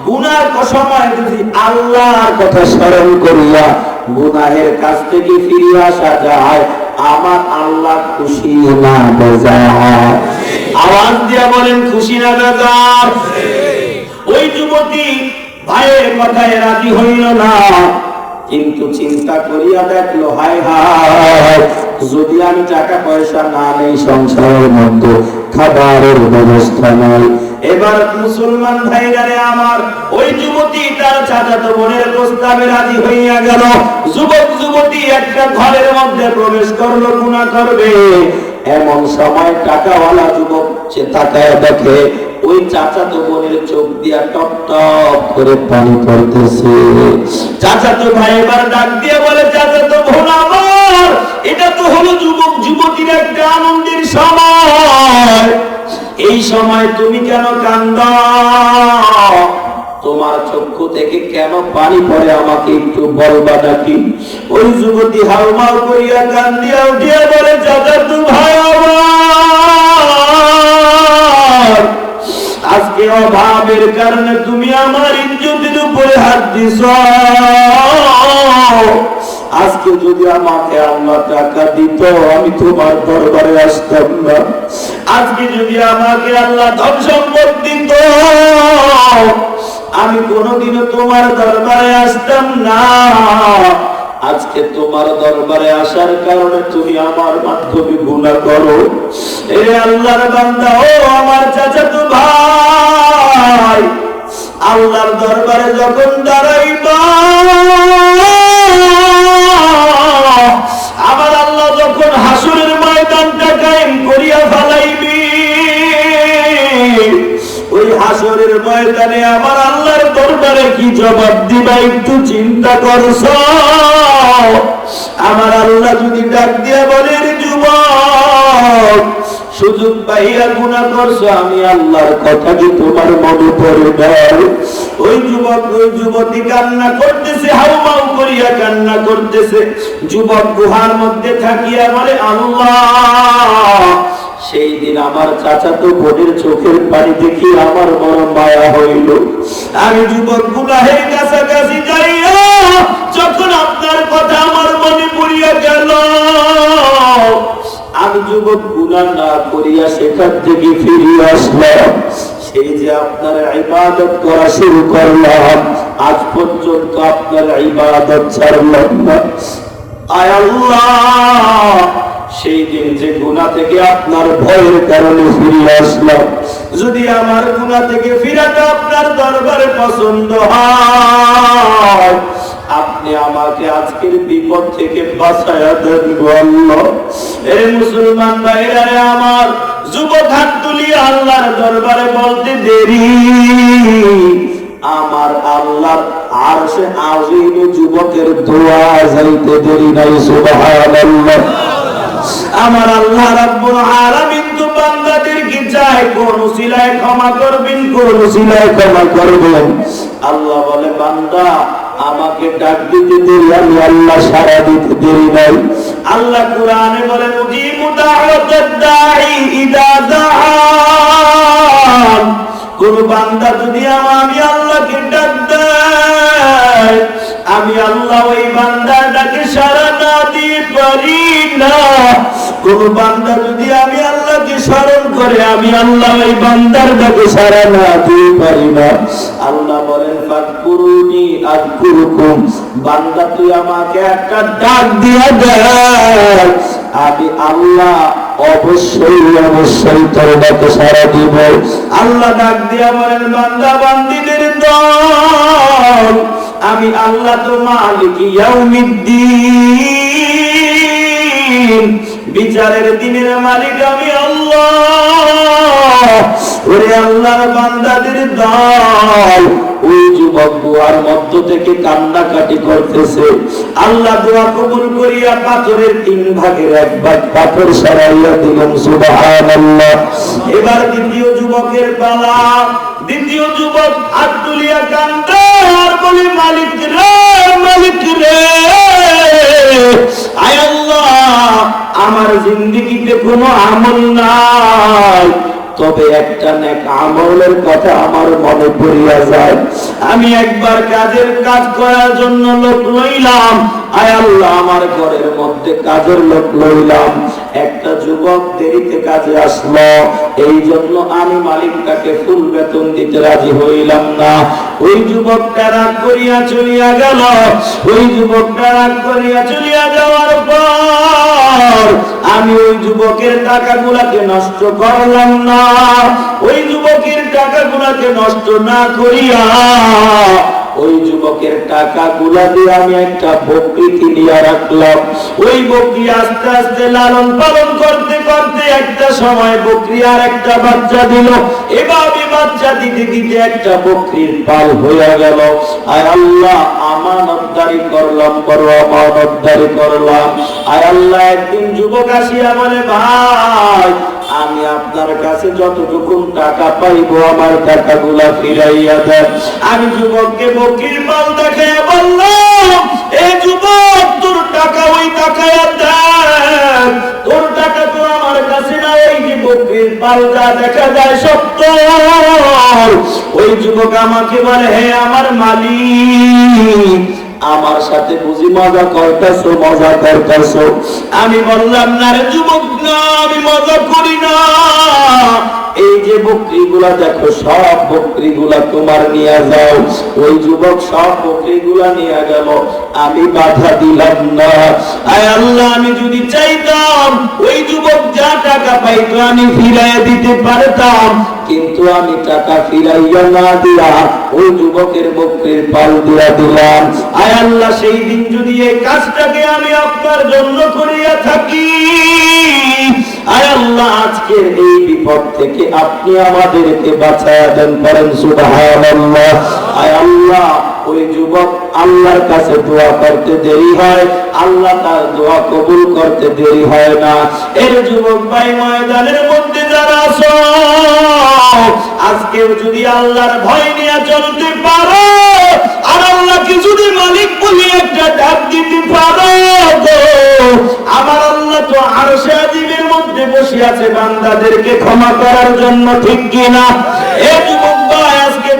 গুনার সময় যদি আল্লাহর কথা স্মরণ করিয়া গুনাহের কাছ থেকে ফিরে আসা যায়, আমার আল্লাহ খুশি না বেজার? আওয়াজ দিয়া বলেন, খুশি না বেজার? ওই যুবতী ভাইয়ের কথায় রাজি হইল না, কিন্তু চিন্তা করিয়া দেখলো, হায় হায়, যদি আমি টাকা পয়সা না নেই, সংসারের মধ্যে খাবারের ব্যবস্থা নাই। এবার মুসলমান ভাইরারে আমার, ওই যুবতী তার চাচাতো বোনের প্রস্তাবে রাজি হইয়া গেল। যুবক যুবতী একটা ঘরের মধ্যে প্রবেশ করলো, গুনাহ করবে। এমন সময় টাকাওয়ালা যুবক সে তাকায় দেখে ওই চাচাতো বোনের চোখ দিয়া টপ টপ করে পানি পড়তেছে। চাচাতো ভাই এবার ডাক দিয়ে বলে, চাচাতো বোন আমার, এটা তো হলো যুবক যুবতীর একটা আনন্দের সময়, এই সময় তুমি কেন কান্দো? তোমার চক্ষু থেকে কেন পানি পড়ে আমাকে একটু বলবা নাকি? ওই যুবতী হাউমাউ করিয়া কান্দিয়া উঠিয়া বলে, চাচাতো ভাই আমার, আজকে অভাবের কারণে তুমি আমার ইজ্জতের উপরে হাত দিছ। আজকে যদি আমাকে আল্লাহ টাকা দিত আমি তোমার দরবারে আসতাম না। আজকে যদি আমাকে আল্লাহ ধন সম্পদ দিত আমি কোনোদিনও তোমার দরবারে আসতাম না। আজকে তোমার দরবারে আসার কারণে তুমি আমার মাধ্যমে গুনাহ করো। এ আল্লাহর বান্দা, ও আমার চাচাতো ভাই, আল্লাহর দরবারে যখন দাঁড়াইবা, আমার আল্লাহ যখন হাসরের ময়দানটা কায়েম করিয়া ফেলাইবি, ওই হাসরের ময়দানে আমার আল্লাহর দরবারে কি জবাব দিবা একটু চিন্তা করছ? আমার আল্লাহ যদি ডাক দিয়া বলে, যুবক সুযোগ পাইয়া গুনাহ করছো, আমি আল্লাহর কথা কি তোমার মনে পড়ে নাই? ওই যুবক ওই যুবতী কান্না করতেছে, হাউমাউ করিয়া কান্না করতেছে। যুবক গুহার মধ্যে থাকিয়া বলে, আল্লাহ সেই দিন আমার চাচাতো বোনের চোখের পানি দেখি আমার বড় মায়া হইল। আমি যুবক গুনাহের কাছাকাছি যাইয়া যখন আপনার কথা আমার মনে পড়িয়া গেল, আমি যুবক গুনাহ না করিয়া সেখান থেকে ফিরিয়ে আসলাম। সেই যে আপনার ইবাদত করা শুরু করলাম, আজ পর্যন্ত আপনার ইবাদত ছাড়লাম না। আয় আল্লাহ, সেই দিন যে গুনাহ থেকে আপনার ভয়ের কারণে ফিরে আসলাম, যদি আমার গুনাহ থেকে ফিরাটা আপনার দরবারে পছন্দ হয়, আপনি আমাকে আজকের বিপদ থেকে বাঁচায়া দেন গো আল্লাহ। এই মুসলমান ভাইরা রে আমার, যুবক হাত তুলিয়া আল্লাহর দরবারে বলতে দেরি, আমার আল্লাহর আরশে আজিম যুবকের দোয়া যাইতে দেরি নাই। সুবহানাল্লাহ। আমার আল্লাহ রাব্বুল আলামিন তো বান্দাদেরকে চায় কোন উসিলায় ক্ষমা করবেন, কোন উসিলায় ক্ষমা করবেন। আল্লাহ বলে, বান্দা আমাকে ডাক দিতে দেরি, আমি আল্লাহ সাড়া দিতে দেরি নাই। আল্লাহ কোরআনে বলে, মুজিবু দাওয়াতাদ দাঈ ইদা দাআন। কোন বান্দা যদি আমি আল্লাহকে ডাক দেয়, আমি আল্লাহ ওই বান্দার ডাকে সাড়া না দিয়ে পারি না। কোন বান্দা যদি আমি আল্লাহকে স্মরণ করে, আমি আল্লাহ ওই বান্দার ডাকে সাড়া না দিয়ে পারি না। আল্লাহ বলেন, ফাকুরুনি আযকুরুকুম। বান্দা তুই আমাকে একটা ডাক দিয়া দেয়, আমি আল্লাহ অবশ্যই অবশ্যই তোর ডাকে সাড়া দিব। আল্লাহ ডাক দিয়া বলেন, বান্দা বান্দীদের দল, আমি আল্লাহ তো মালিক ইয়াউমিদ্দিন, বিচারের দিনের মালিক আমি আল্লাহ। ওরে আল্লাহর বান্দাদের দল, ওই যুবক দোয়ার মধ্য থেকে কান্নাকাটি করতেছে। আল্লাহ দোয়া কবুল করিয়া পাথরের 3 ভাগের 1 ভাগ পাথর সরাইয়া দিলেন। সুবহানাল্লাহ। এবার দ্বিতীয় যুবকের পালা। দ্বিতীয় যুবক হাত তুলিয়া কান্দে আর বলে, মালিক রে, মালিক রে, আয় আল্লাহ, আমার জিন্দেগিতে কোনো আমল নাই, তবে একটা নেক আমলের কথা আমার মনে পড়িয়া যায়। আমি একবার কাজের কাজ করার জন্য লোক লইলাম, আয় আল্লাহ আমার ঘরের মধ্যে কাজের লোক লইলাম। একটা যুবক দেরিতে কাজে আসলো, এই জন্য আমি মালিকটাকে ফুল বেতন দিতে রাজি হইলাম না। ওই যুবকটা রাগ করিয়া চলিয়া গেল। ওই যুবকটা রাগ করিয়া চলিয়া যাওয়ার পর আমি ওই যুবকের টাকাগুলাকে নষ্ট করলাম না। ওই যুবকের টাকাগুলাকে নষ্ট না করিয়া ওই যুবকের টাকাগুলা দিয়ে আমি একটা বকরি কিনিয়া রাখলাম। ওই বকরি আস্তে আস্তে লালন পালন করতে করতে একটা সময় বকরি আর একটা বাচ্চা দিল। এভাবে বাচ্চা দিতে দিতে একটা বকরির পাল হয়ে গেল। আয় আল্লাহ, আমানতদারি করলাম, বড় আমানতদারি করলাম। আয় আল্লাহ, একদিন যুবক আসিয়া বলে, ভাই আমি আপনার কাছে যতটুকু টাকা পাইবো আমার টাকাগুলা ফিরাইয়া দেন। আমি যুবককে বকরির পাল দেখাইয়া বললাম, এ যুবক, তোর টাকা ওই টাকায় দেন, তোর টাকা তো আমার কাছে না, এই যে বকরির পাল্টা দেখা যায় সত্য। ওই যুবক আমাকে বলে, হে আমার মালিক, আমার সাথে বুঝি মজা করতেছো, মজা করতেছো? আমি বললাম, না রে যুবক, না, আমি মজা করি না। এই যে বকরিগুলা দেখো, সব বকরিগুলা তোমার নিয়ে যাও। ওই যুবক সব বকরিগুলা নিয়ে গেল, আমি বাধা দিলাম না। আয় আল্লাহ, আমি যদি চাইতাম ওই যুবক যা টাকা পাইতো আমি ফিরাইয়া দিতে পারতাম, কিন্তু আমি টাকা ফিরাইয়া না দিয়া ওই যুবকের বকরির পাল দিয়া দিলাম। আয় আল্লাহ, সেই দিন যদি এই কাজটাকে আমি আপনার জন্য করিয়া থাকি, আয় আল্লাহ, আজকের এই বিপদ থেকে আপনি আমাদেরকে বাঁচায়া দেন, করেন সুবহানাল্লাহ। আয় আল্লাহ, ওই যুবক আল্লাহর কাছে দোয়া করতে দেরি হয়, আল্লাহ তার দোয়া কবুল করতে দেরি হয় না। এর যুবক ভাই, ময়দানের মধ্যে যারা আছো, আজকেও যদি আল্লাহর ভয় নিয়ে চলতে পারো, আর আল্লাহকে যদি মালিক বলে একটা ডাক দিতে পারো, আমার আল্লাহ তো আরশে আজিমের মধ্যে বসে আছে বান্দাদেরকে ক্ষমা করার জন্য, ঠিক কিনা? এই যুবক ভাই, আজকে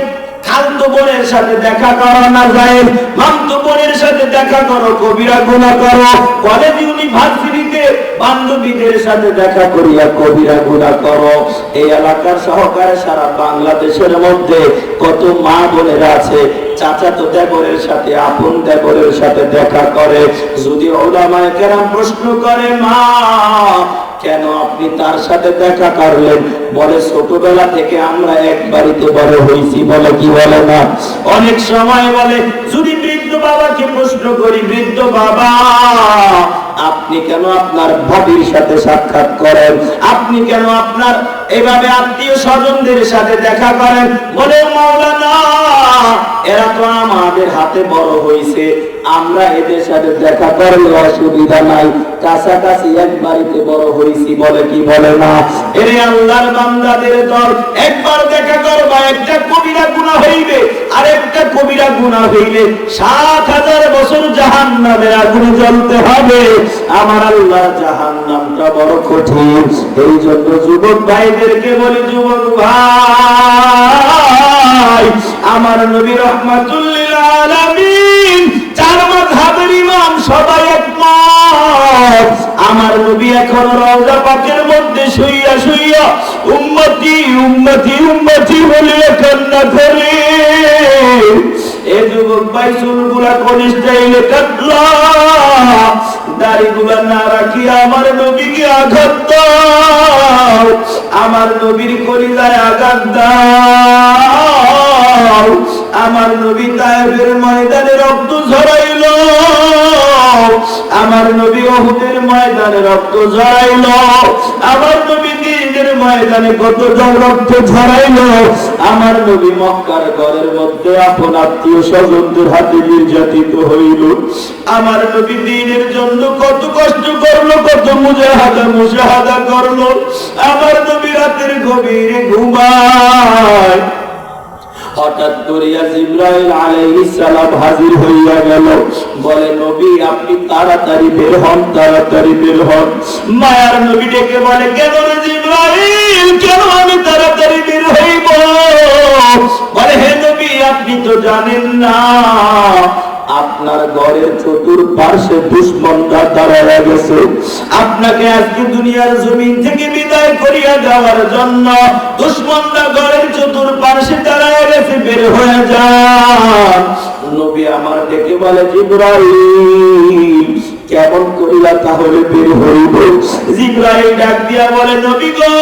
খালতো বোনের সাথে দেখা করো না যায়, মামতো বোনের সাথে দেখা করো, কবিরা গুনাহ করো, কলেজ ইউনিভার্সিটিতে বান্ধবীদের সাথে দেখা করিয়া কবিরা গুনাহ করো। এই এলাকার সহকারে সারা বাংলাদেশের মধ্যে কত মা বোনেরা আছে, চাচাতো দেবরের সাথে, আপন দেবরের সাথে দেখা করে। যদি উলামায়ে কেরাম প্রশ্ন করে, মা কেন আপনি তার সাথে দেখা করলেন? বলে, ছোটবেলা থেকে আমরা এক বাড়িতে বড় হয়েছি, বলে কি বলে না? অনেক সময় বলে, যদি বৃদ্ধ বাবাকে প্রশ্ন করি, বৃদ্ধ বাবা আপনি কেন আপনার ভাবির সাথে সাক্ষাৎ করেন? আপনি কেন আপনার এভাবে আত্মীয় স্বজনদের সাথে দেখা করেন? বলে, মাওলানা এরা তো আমাদের হাতে বড় হয়েছে, আমরা এদের সাথে দেখা করলে অসুবিধা নাই, কাছাকাছি এক বাড়িতে বড় হয়েছি, বলে কি বলে না? এরে আল্লাহর বান্দাদের দল, একবার দেখা করবা, একটা কবিরা গুনাহ হইবে, আর একটা কবিরা গুনাহ হইলে ৭,০০০ বছর জাহান্নামের আগুনে জ্বলতে হবে। আমার আল্লাহর জাহান্নামটা বড় কঠিন। এই জন্য যুবক ভাইদেরকে বলি, যুবক ভাই, আমার নবী রাহমাতুল লিল আলামিন, চার মাযহাবের ইমাম সবাই একমত। আমার নবী এখন রওজা পাকের মধ্যে শুইয়া শুইয়া উম্মতি উম্মতি উম্মতি বলে কান্না করে। এ যুবক ভাই, চুলগুলা কোনিস চাইলে কাটলা, দাড়িগুলা না রাখিয়া আমার নবীকে আঘাত দাও, আমার নবীর কলিজায় আঘাত দাও। আমার নবী তায়েফের ময়দানে রক্ত ঝরাইল, আমার নবী উহুদের ময়দানে রক্ত ঝরাইল, আমার নবী দ্বীনের ময়দানে কত রক্ত ঝরাইল। আমার নবী মক্কার ঘরের মধ্যে আপন আত্মীয় স্বজনদের হাতে নির্যাতিত হইল। আমার নবী দ্বীনের জন্য কত কষ্ট করলো, কত মুজাহাদা করলো। আমার নবী রাতের গভীরে ঘুমায়, হঠাৎ করিয়া জিবরাইল আলাইহিস সালাম হাজির হইয়া গেল। বলে, নবী আপনি তাড়াতাড়ি বের হন, তাড়াতাড়ি বের হন। মায়ার নবী ডেকে বলে, কেন রে জিবরাইল, কেন আমি তাড়াতাড়ি বের হইব? বলে, হে নবী আপনি তো জানেন না, আপনার ঘরের চতুর্পার্শ্বে দুশমনরা দাঁড়ায় গেছে। আপনাকে আজকে দুনিয়ার জমিন থেকে বিদায় করিয়া দেওয়ার জন্য দুশমনরা ঘরের চতুর্পার্শ্বে দাঁড়ায় গেছে, বের হয়ে যান। নবী আমার ডেকে বলে, জিবরাইল কেমন করিয়া তাহলে বের হইব? জিবরাইল ডাক দিয়া বলে, নবী গো,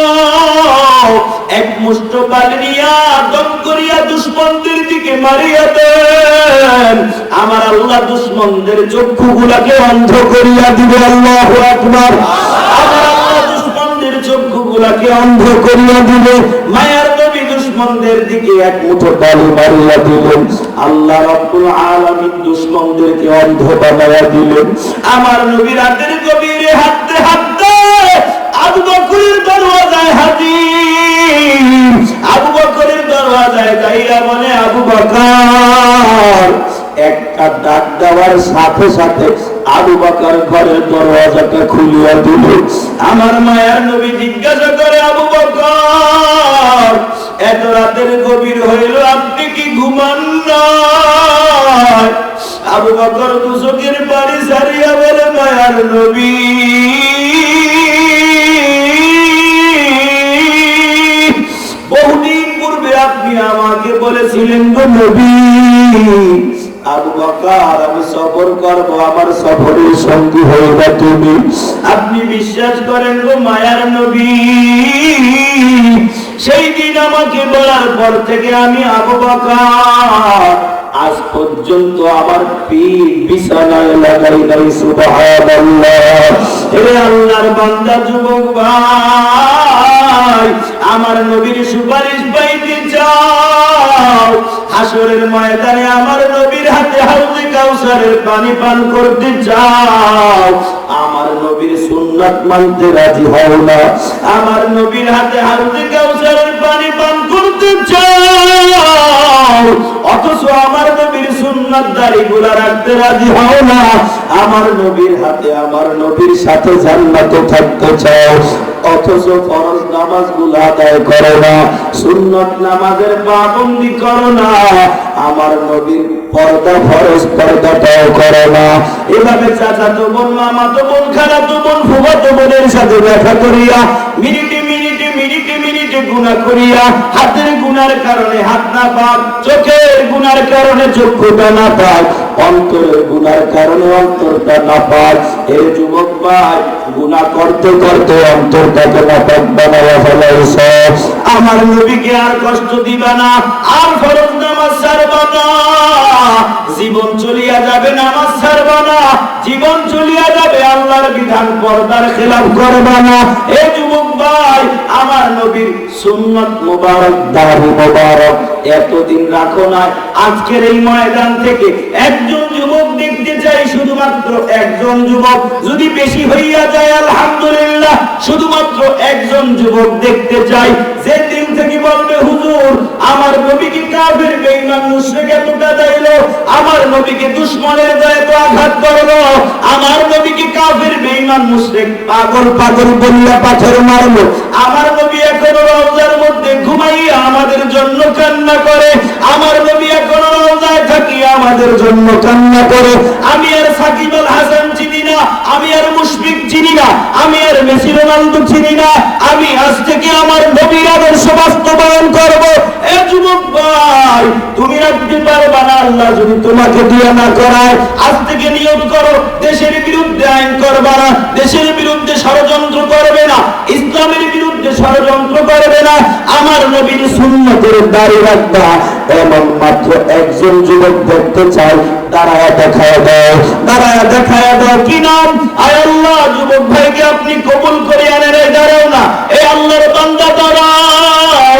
এক মুষ্ঠ বালি নিয়া দম করিয়া দুশমনদের দিকে মারিয়া দেন, আমার আল্লাহ দুশমনদের চক্ষুগুলাকে অন্ধ করিয়া দিবে। আল্লাহু আকবার। আমার আল্লাহ দুশমনদের চক্ষুগুলাকে অন্ধ করিয়া দিবে। মায়ার নবী দুশমনদের দিকে এক মুঠো বালি মারিয়া দিলেন, আল্লাহ রাব্বুল আলামিন দুশমনদেরকে অন্ধ বানাইয়া দিলেন। আমার নবী রাতের গভীরে হাঁটতে হাঁটতে আবু বকরের দরওয়াজায় হাজির। আবু বকরের দরওয়াজায় যাইয়া বলে, আবু বকর, একটা ডাক দেওয়ার সাথে সাথে আবু বকর ঘরের দরওয়াজাটা খুলিয়া দিল। আমার মায়ার নবী জিজ্ঞাসা করে, আবু বকর, এত রাতের গভীর হইল, আপনি কি ঘুমান না? আবু বকর দুচোখের পানি ছাড়িয়া বলে, মায়ার নবী, বহুদিন পূর্বে আপনি আমাকে বলেছিলেন গো নবী, আবু বকর, আমি সফর করব, আমার সফরের সঙ্গী হইবা তুমি। আপনি বিশ্বাস করেন গো মায়ার নবী, সেই দিন আমাকে বলার পর থেকে আমি আবু বকর আজ পর্যন্ত আমার পিঠ বিছানায় লাগাই নাই। সুবহানাল্লাহ। হে আল্লাহর বান্দা যুবক ভাই, আমার নবীর সুপারিশ পাইতে চাও, হাসরের ময়দানে আমার নবীর হাতে হাউজে কাউসারের পানি পান করতে চাও, আমার নবীর সুন্নাত মানতে রাজি হও না, আমার নবীর হাতে হাউজে কাউসারের পানি পান করতে চাও, অথচ আমার নবীর সুন্নাত দাড়িগুলা রাখতে রাজি হও না, আমার নবীর হাতে আমার নবীর সাথে জান্নাতে থাকতে চাও, অথচ ফরজ নামাজগুলো আদায় করো না, সুন্নাত নামাজের পাবন্দি করো না, আমার নবীর পর্দা ফরজ পর্দাটাও করো না। এভাবে চাচাতো বোন, মামাতো বোন, খালাতো বোন, ফুফাতো বোনের সাথে দেখা করিয়া মিনিটে মিনিটে মিনিটে মিনিটে গুনাহ করিয়া, হাতের গুনার কারণে হাত না পাক, চোখের গুনার কারণে চক্ষুটা না পাক, অন্তরের গুনার কারণে অন্তরটা না পাক। হে যুবক ভাই, গুনাহ করতে করতে অন্তরটাকে নাপাক বানায়া ফেলাইছ। আমার নবীকে আর কষ্ট দিবা না, আর ফরজ নামাজ ছাড়বা না, জীবন চলিয়া যাবে নামাজ ছাড়বা না, জীবন চলিয়া যাবে আল্লাহর বিধান পর্দার খেলাফ করবা না। হে যুবক ভাই, আমার নবীর সুন্নাত মোবারক, দাড়ি মোবারক এতদিন রাখো না। আজকের এই ময়দান থেকে একজন যুবক দেখতে চাই, শুধুমাত্র একজন যুবক, যদি বেশি হইয়া যায় আলহামদুলিল্লাহ, শুধুমাত্র একজন যুবক দেখতে চাই, যে দিন থেকে বলবে, হুজুর আমার নবীকে কাফের বেঈমান মুশরিক এতটা দিলো, আমার নবীকে দুশমনের গায়ে তো আঘাত করলো, আমার নবীকে কাফের বেঈমান মুশরিক পাগল পাগল বলিয়া পাথর মারলো, আমার নবী এখনো রওজার মধ্যে ঘুমাইয়া আমাদের জন্য কান্না করে, আমার নবী এখনো রওজায় থাকিয়া আমাদের জন্য কান্না করে। আমি আর সাকিব আল হাসান চিনি না, আমি আর মুশফিক চিনি না, আমি আর মেসি রোনালদো চিনি না, আমি আজ থেকে আমার নবীর আদর্শ বাস্তবায়ন করব। এ যুবক ভাই, তুমি রাখতে পারবা না, আল্লাহ যদি তোমাকে দিয়ে না করায়, আজ থেকে নিয়ত করো, দেশের বিরুদ্ধে আইন করবা না, দেশের বিরুদ্ধে ষড়যন্ত্র করবে না, ইসলামের বিরুদ্ধে ষড়যন্ত্র করবে না, আমার নবীর সুন্নতের দাড়ি রাখবা। এমন মাত্র একজন যুবক দেখতে চাই, দাঁড়ায়া দেখায় দাও, দাঁড়ায়া দেখায় দাও। কি নাম? আয় আল্লাহ, যুবক ভাইকে আপনি কবুল করে আনেন, এই দাঁড়াও না, এই আল্লাহর বান্দা দাঁড়াও।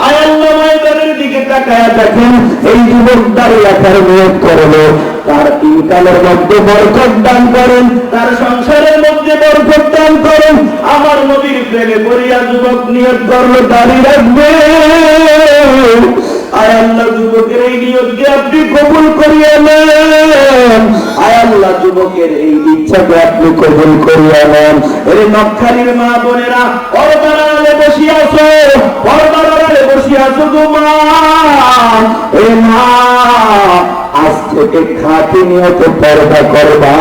আয় আল্লাহ, ময়দানের দিকে তাকায়া দেখেন, এই যুবক দাঁড়িয়ে রাখার নিয়ত করলো, তার ইনকামের মধ্যে বরকত দান করেন, তার সংসারের মধ্যে বরকত দান করেন। আমার নবীর প্রেমে পড়িয়া যুবক নিয়ত করলো দাঁড়িয়ে রাখবে। আয় আল্লাহ, যুবকের এই নিয়তকে আপনি কবুল করিয়া নেন। আয় আল্লাহ, যুবকের এই ইচ্ছাকে আপনি কবুল করিয়া নেন। এর নকখালির মা বোনেরা, পর্দার আড়ালে বসে আছো, পর্দার আড়ালে বসে আছো গো মা। এ মা, আজ থেকে খাঁটি নিয়তে পর্দা করবা,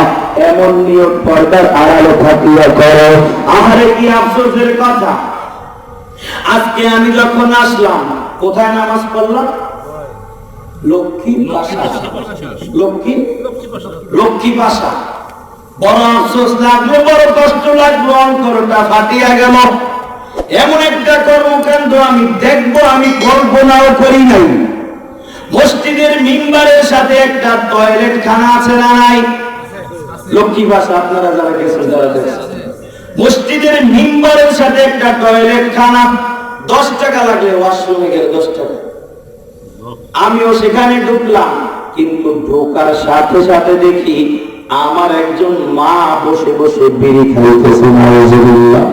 এমন নিয়ত পর্দার আড়ালে থাকিয়া করো। আহারে কি আফসোসের কথা, আজকে আমি যখন আসলাম, কোথায় নামাজ পড়লাম? লক্ষ্মী পাশা। বড় আফসোস লাগলো, বড় কষ্ট লাগলো, অন্তরটা ফাটিয়া গেল। এমন একটা কর্মকাণ্ড আমি দেখবো, আমি কল্পনাও করি নাই। মসজিদের মিম্বারের সাথে একটা টয়লেট খানা আছে না নাই? লক্ষ্মী পাশা, আপনারা যারা গেছেন, যারা দেখছেন, মসজিদের মিম্বারের সাথে একটা টয়লেট খানা, 10 টাকা লাগলে ওয়াশরুমে গেলে 10 টাকা। আমিও সেখানে ঢুকলাম, কিন্তু ঢোকার সাথে সাথে দেখি আমার একজন মা বসে বসে বিড়ি খাইতেছে। নাউজুবিল্লাহ।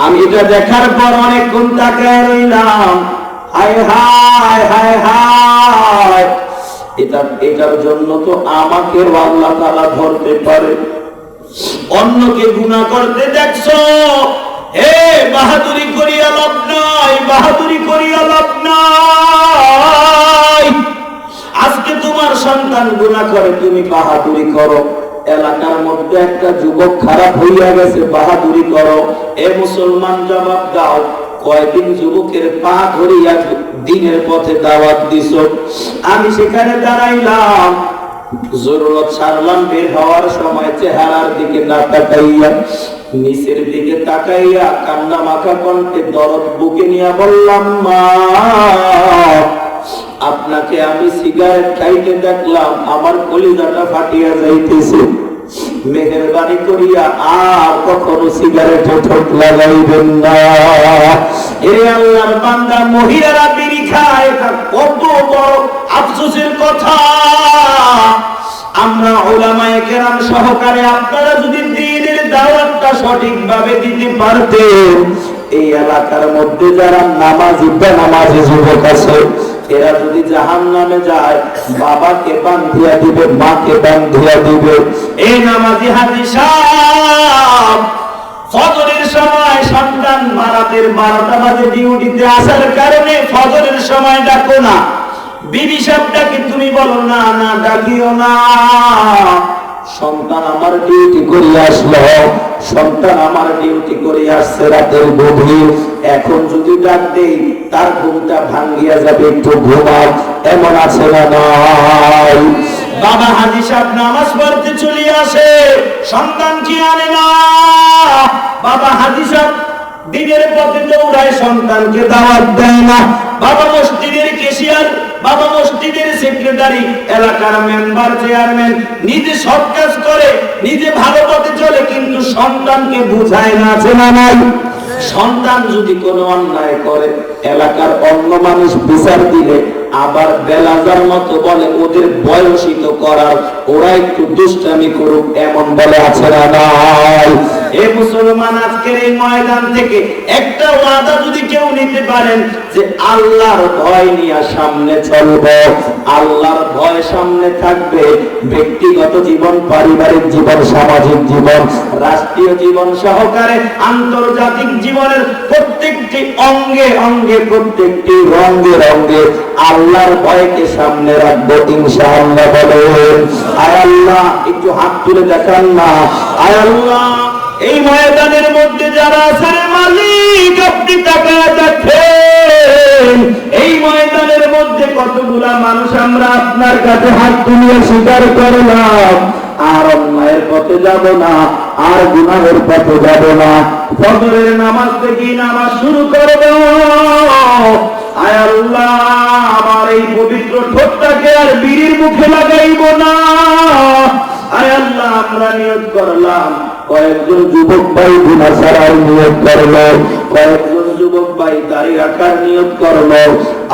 আমি এটা দেখার পর অনেকক্ষণ তাকায় রইলাম। হায় হায় হায় হায়, এটার জন্য তো আমাকে আল্লাহ তাআলা ধরতে পারে। অন্যকে গুনাহ করতে দেখছো, হে বাহাদুরি করিয়া লাভ নাই, বাহাদুরি করিয়া লাভ নাই। আজকে তোমার সন্তান গুনাহ করে, তুমি বাহাদুরি করো। এলাকার মধ্যে একটা যুবক খারাপ হইয়া গেছে, বাহাদুরি করো। এ মুসলমান জবাব দাও, কয়দিন যুবকের পা ধরিয়া দিনের পথে দাওয়াত দিছ। আমি সেখানে দাঁড়াইলাম, জরুরত সারলাম, বের হওয়ার সময় চেহারার দিকে না তাকাইয়া নিচের দিকে তাকাইয়া কান্না মাখা কণ্ঠে দরদ বুকে নিয়ে বললাম, মা আপনাকে আমি সিগারেট খাইতে দেখলাম, আমার কলিজাটা ফাটিয়া যাইতেছে। মেহেরবানি করিয়া আর কখনো সিগারেটে ঠোঁট লাগাইবেন না। এ আল্লাহর বান্দা, মহিলারা বিড়ি খায়, এটা কত বড় আফসোসের কথা। আমরা উলামায়ে কেরাম সহকারে আপনারা যদি দ্বীনের দাওয়াতটা সঠিকভাবে দিতে পারতেন, এই এলাকার মধ্যে যারা নামাজি বেনামাজি যুবক আছে, এরা যদি জাহান্নামে যায়, বাবাকে বান্ধিয়া দিবে, মাকে বান্ধিয়া দিবে। এই নামাজি হাজী সাহেব ফজরের সময় সন্তান রাতের 12টা বাজে ডিউটিতে আসার কারণে ফজরের সময় ডাকো না, বিবি সাহেবটাকে তুমি বলো না, না ডাকিও না। সন্তান আমার ডিউটি করে আসলো, সন্তান আমার ডিউটি করে আসছে রাতের গভীর, এখন যদি ডাক দেই তার ঘুমটা ভাঙ্গিয়া যাবে, একটু ঘুমাও, এমন আছে না নাই? বাবা হাজী সাহেব নামাজ পড়তে চলে আসে, সন্তান কি আনে না। বাবা হাজী সাহেব দিনের পথে দৌড়ায়, সন্তানকে দাওয়াত দেয় না। বাবা মসজিদের ক্যাশিয়ার, বাবা মসজিদের সেক্রেটারি, এলাকার মেম্বার, চেয়ারম্যান, নিজে সব কাজ করে, নিজে ভালো পথে চলে, কিন্তু সন্তানকে বুঝায় না, আছে না নাই? সন্তান যদি কোনো অন্যায় করে, এলাকার অন্য মানুষ বিচার দিলে আবার বেলাজার মতো বলে ওদের বয়সিত করার, ওরা একটু দুষ্টামি করুক, এমন বলে, আছে না নাই? এ মুসলমান, আজকের এই ময়দান থেকে একটা ওয়াদা যদি কেউ নিতে পারেন যে আল্লাহর ভয় নিয়ে সামনে চলব, আল্লাহর ভয় সামনে থাকবে, ব্যক্তিগত জীবন, পারিবারিক জীবন, সামাজিক জীবন, রাষ্ট্রীয় জীবন সহকারে আন্তর্জাতিক জীবনের প্রত্যেকটি অঙ্গে অঙ্গে, প্রত্যেকটি রঙে রঙে আল্লাহর ভয়কে সামনে রাখবো ইনশাআল্লাহ। বলেন আয় আল্লাহ, একটু হাত তুলে দেখান না। আয় আল্লাহ, এই ময়দানের মধ্যে যারা আছেন মালিক, আপনি তাকায় দেখেন, এই ময়দানের মধ্যে কতগুলা মানুষ আমরা আপনার কাছে হাত তুলিয়ে স্বীকার করলাম, আর অন্যায়ের পথে যাব না, আর গুনাহের পথে যাব না, ফজরের নামাজ থেকে নামাজ শুরু করব। আয় আল্লাহ, আমার এই পবিত্র ঠোঁটটাকে আর বিড়ির মুখে লাগাইব না। আয় আল্লাহ, আমরা নিয়ত করলাম, কয়েকজন যুবক ভাই গুনাহ ছাড়ার নিয়ত করলো, কয়েকজন যুবক ভাই দাড়ি রাখার নিয়ত করলো।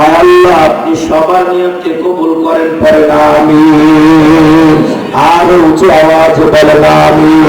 আয় আল্লাহ, আপনি সবার নিয়তকে কবুল করেন, পড়েন আমিন। আর উঁচু আওয়াজে বলেন আমিন।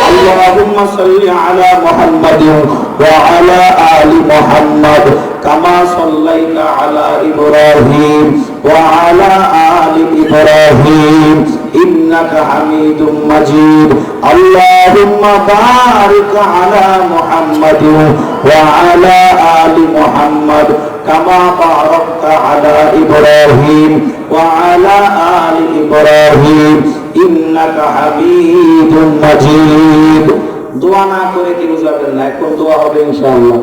আল্লাহুম্মা সাল্লি আলা মুহাম্মাদিন ওয়া আলা আলি মুহাম্মাদ কামা সাল্লাইতা আলা ইব্রাহিম ওয়া আলা আলি ইব্রাহিম ইন্নাকা হামিদুম মাজিদ। আল্লাহুম্মা বারিক আলা মুহাম্মাদিন ওয়া আলা আলি মুহাম্মাদ কামা বারাকতা আলা ইব্রাহিম ওয়া আলা আলি ইব্রাহিম ইন্নাকা হামিদুম মাজিদ। দোয়া না করে কি বুঝাবেন না, এখন দোয়া হবে ইনশাআল্লাহ।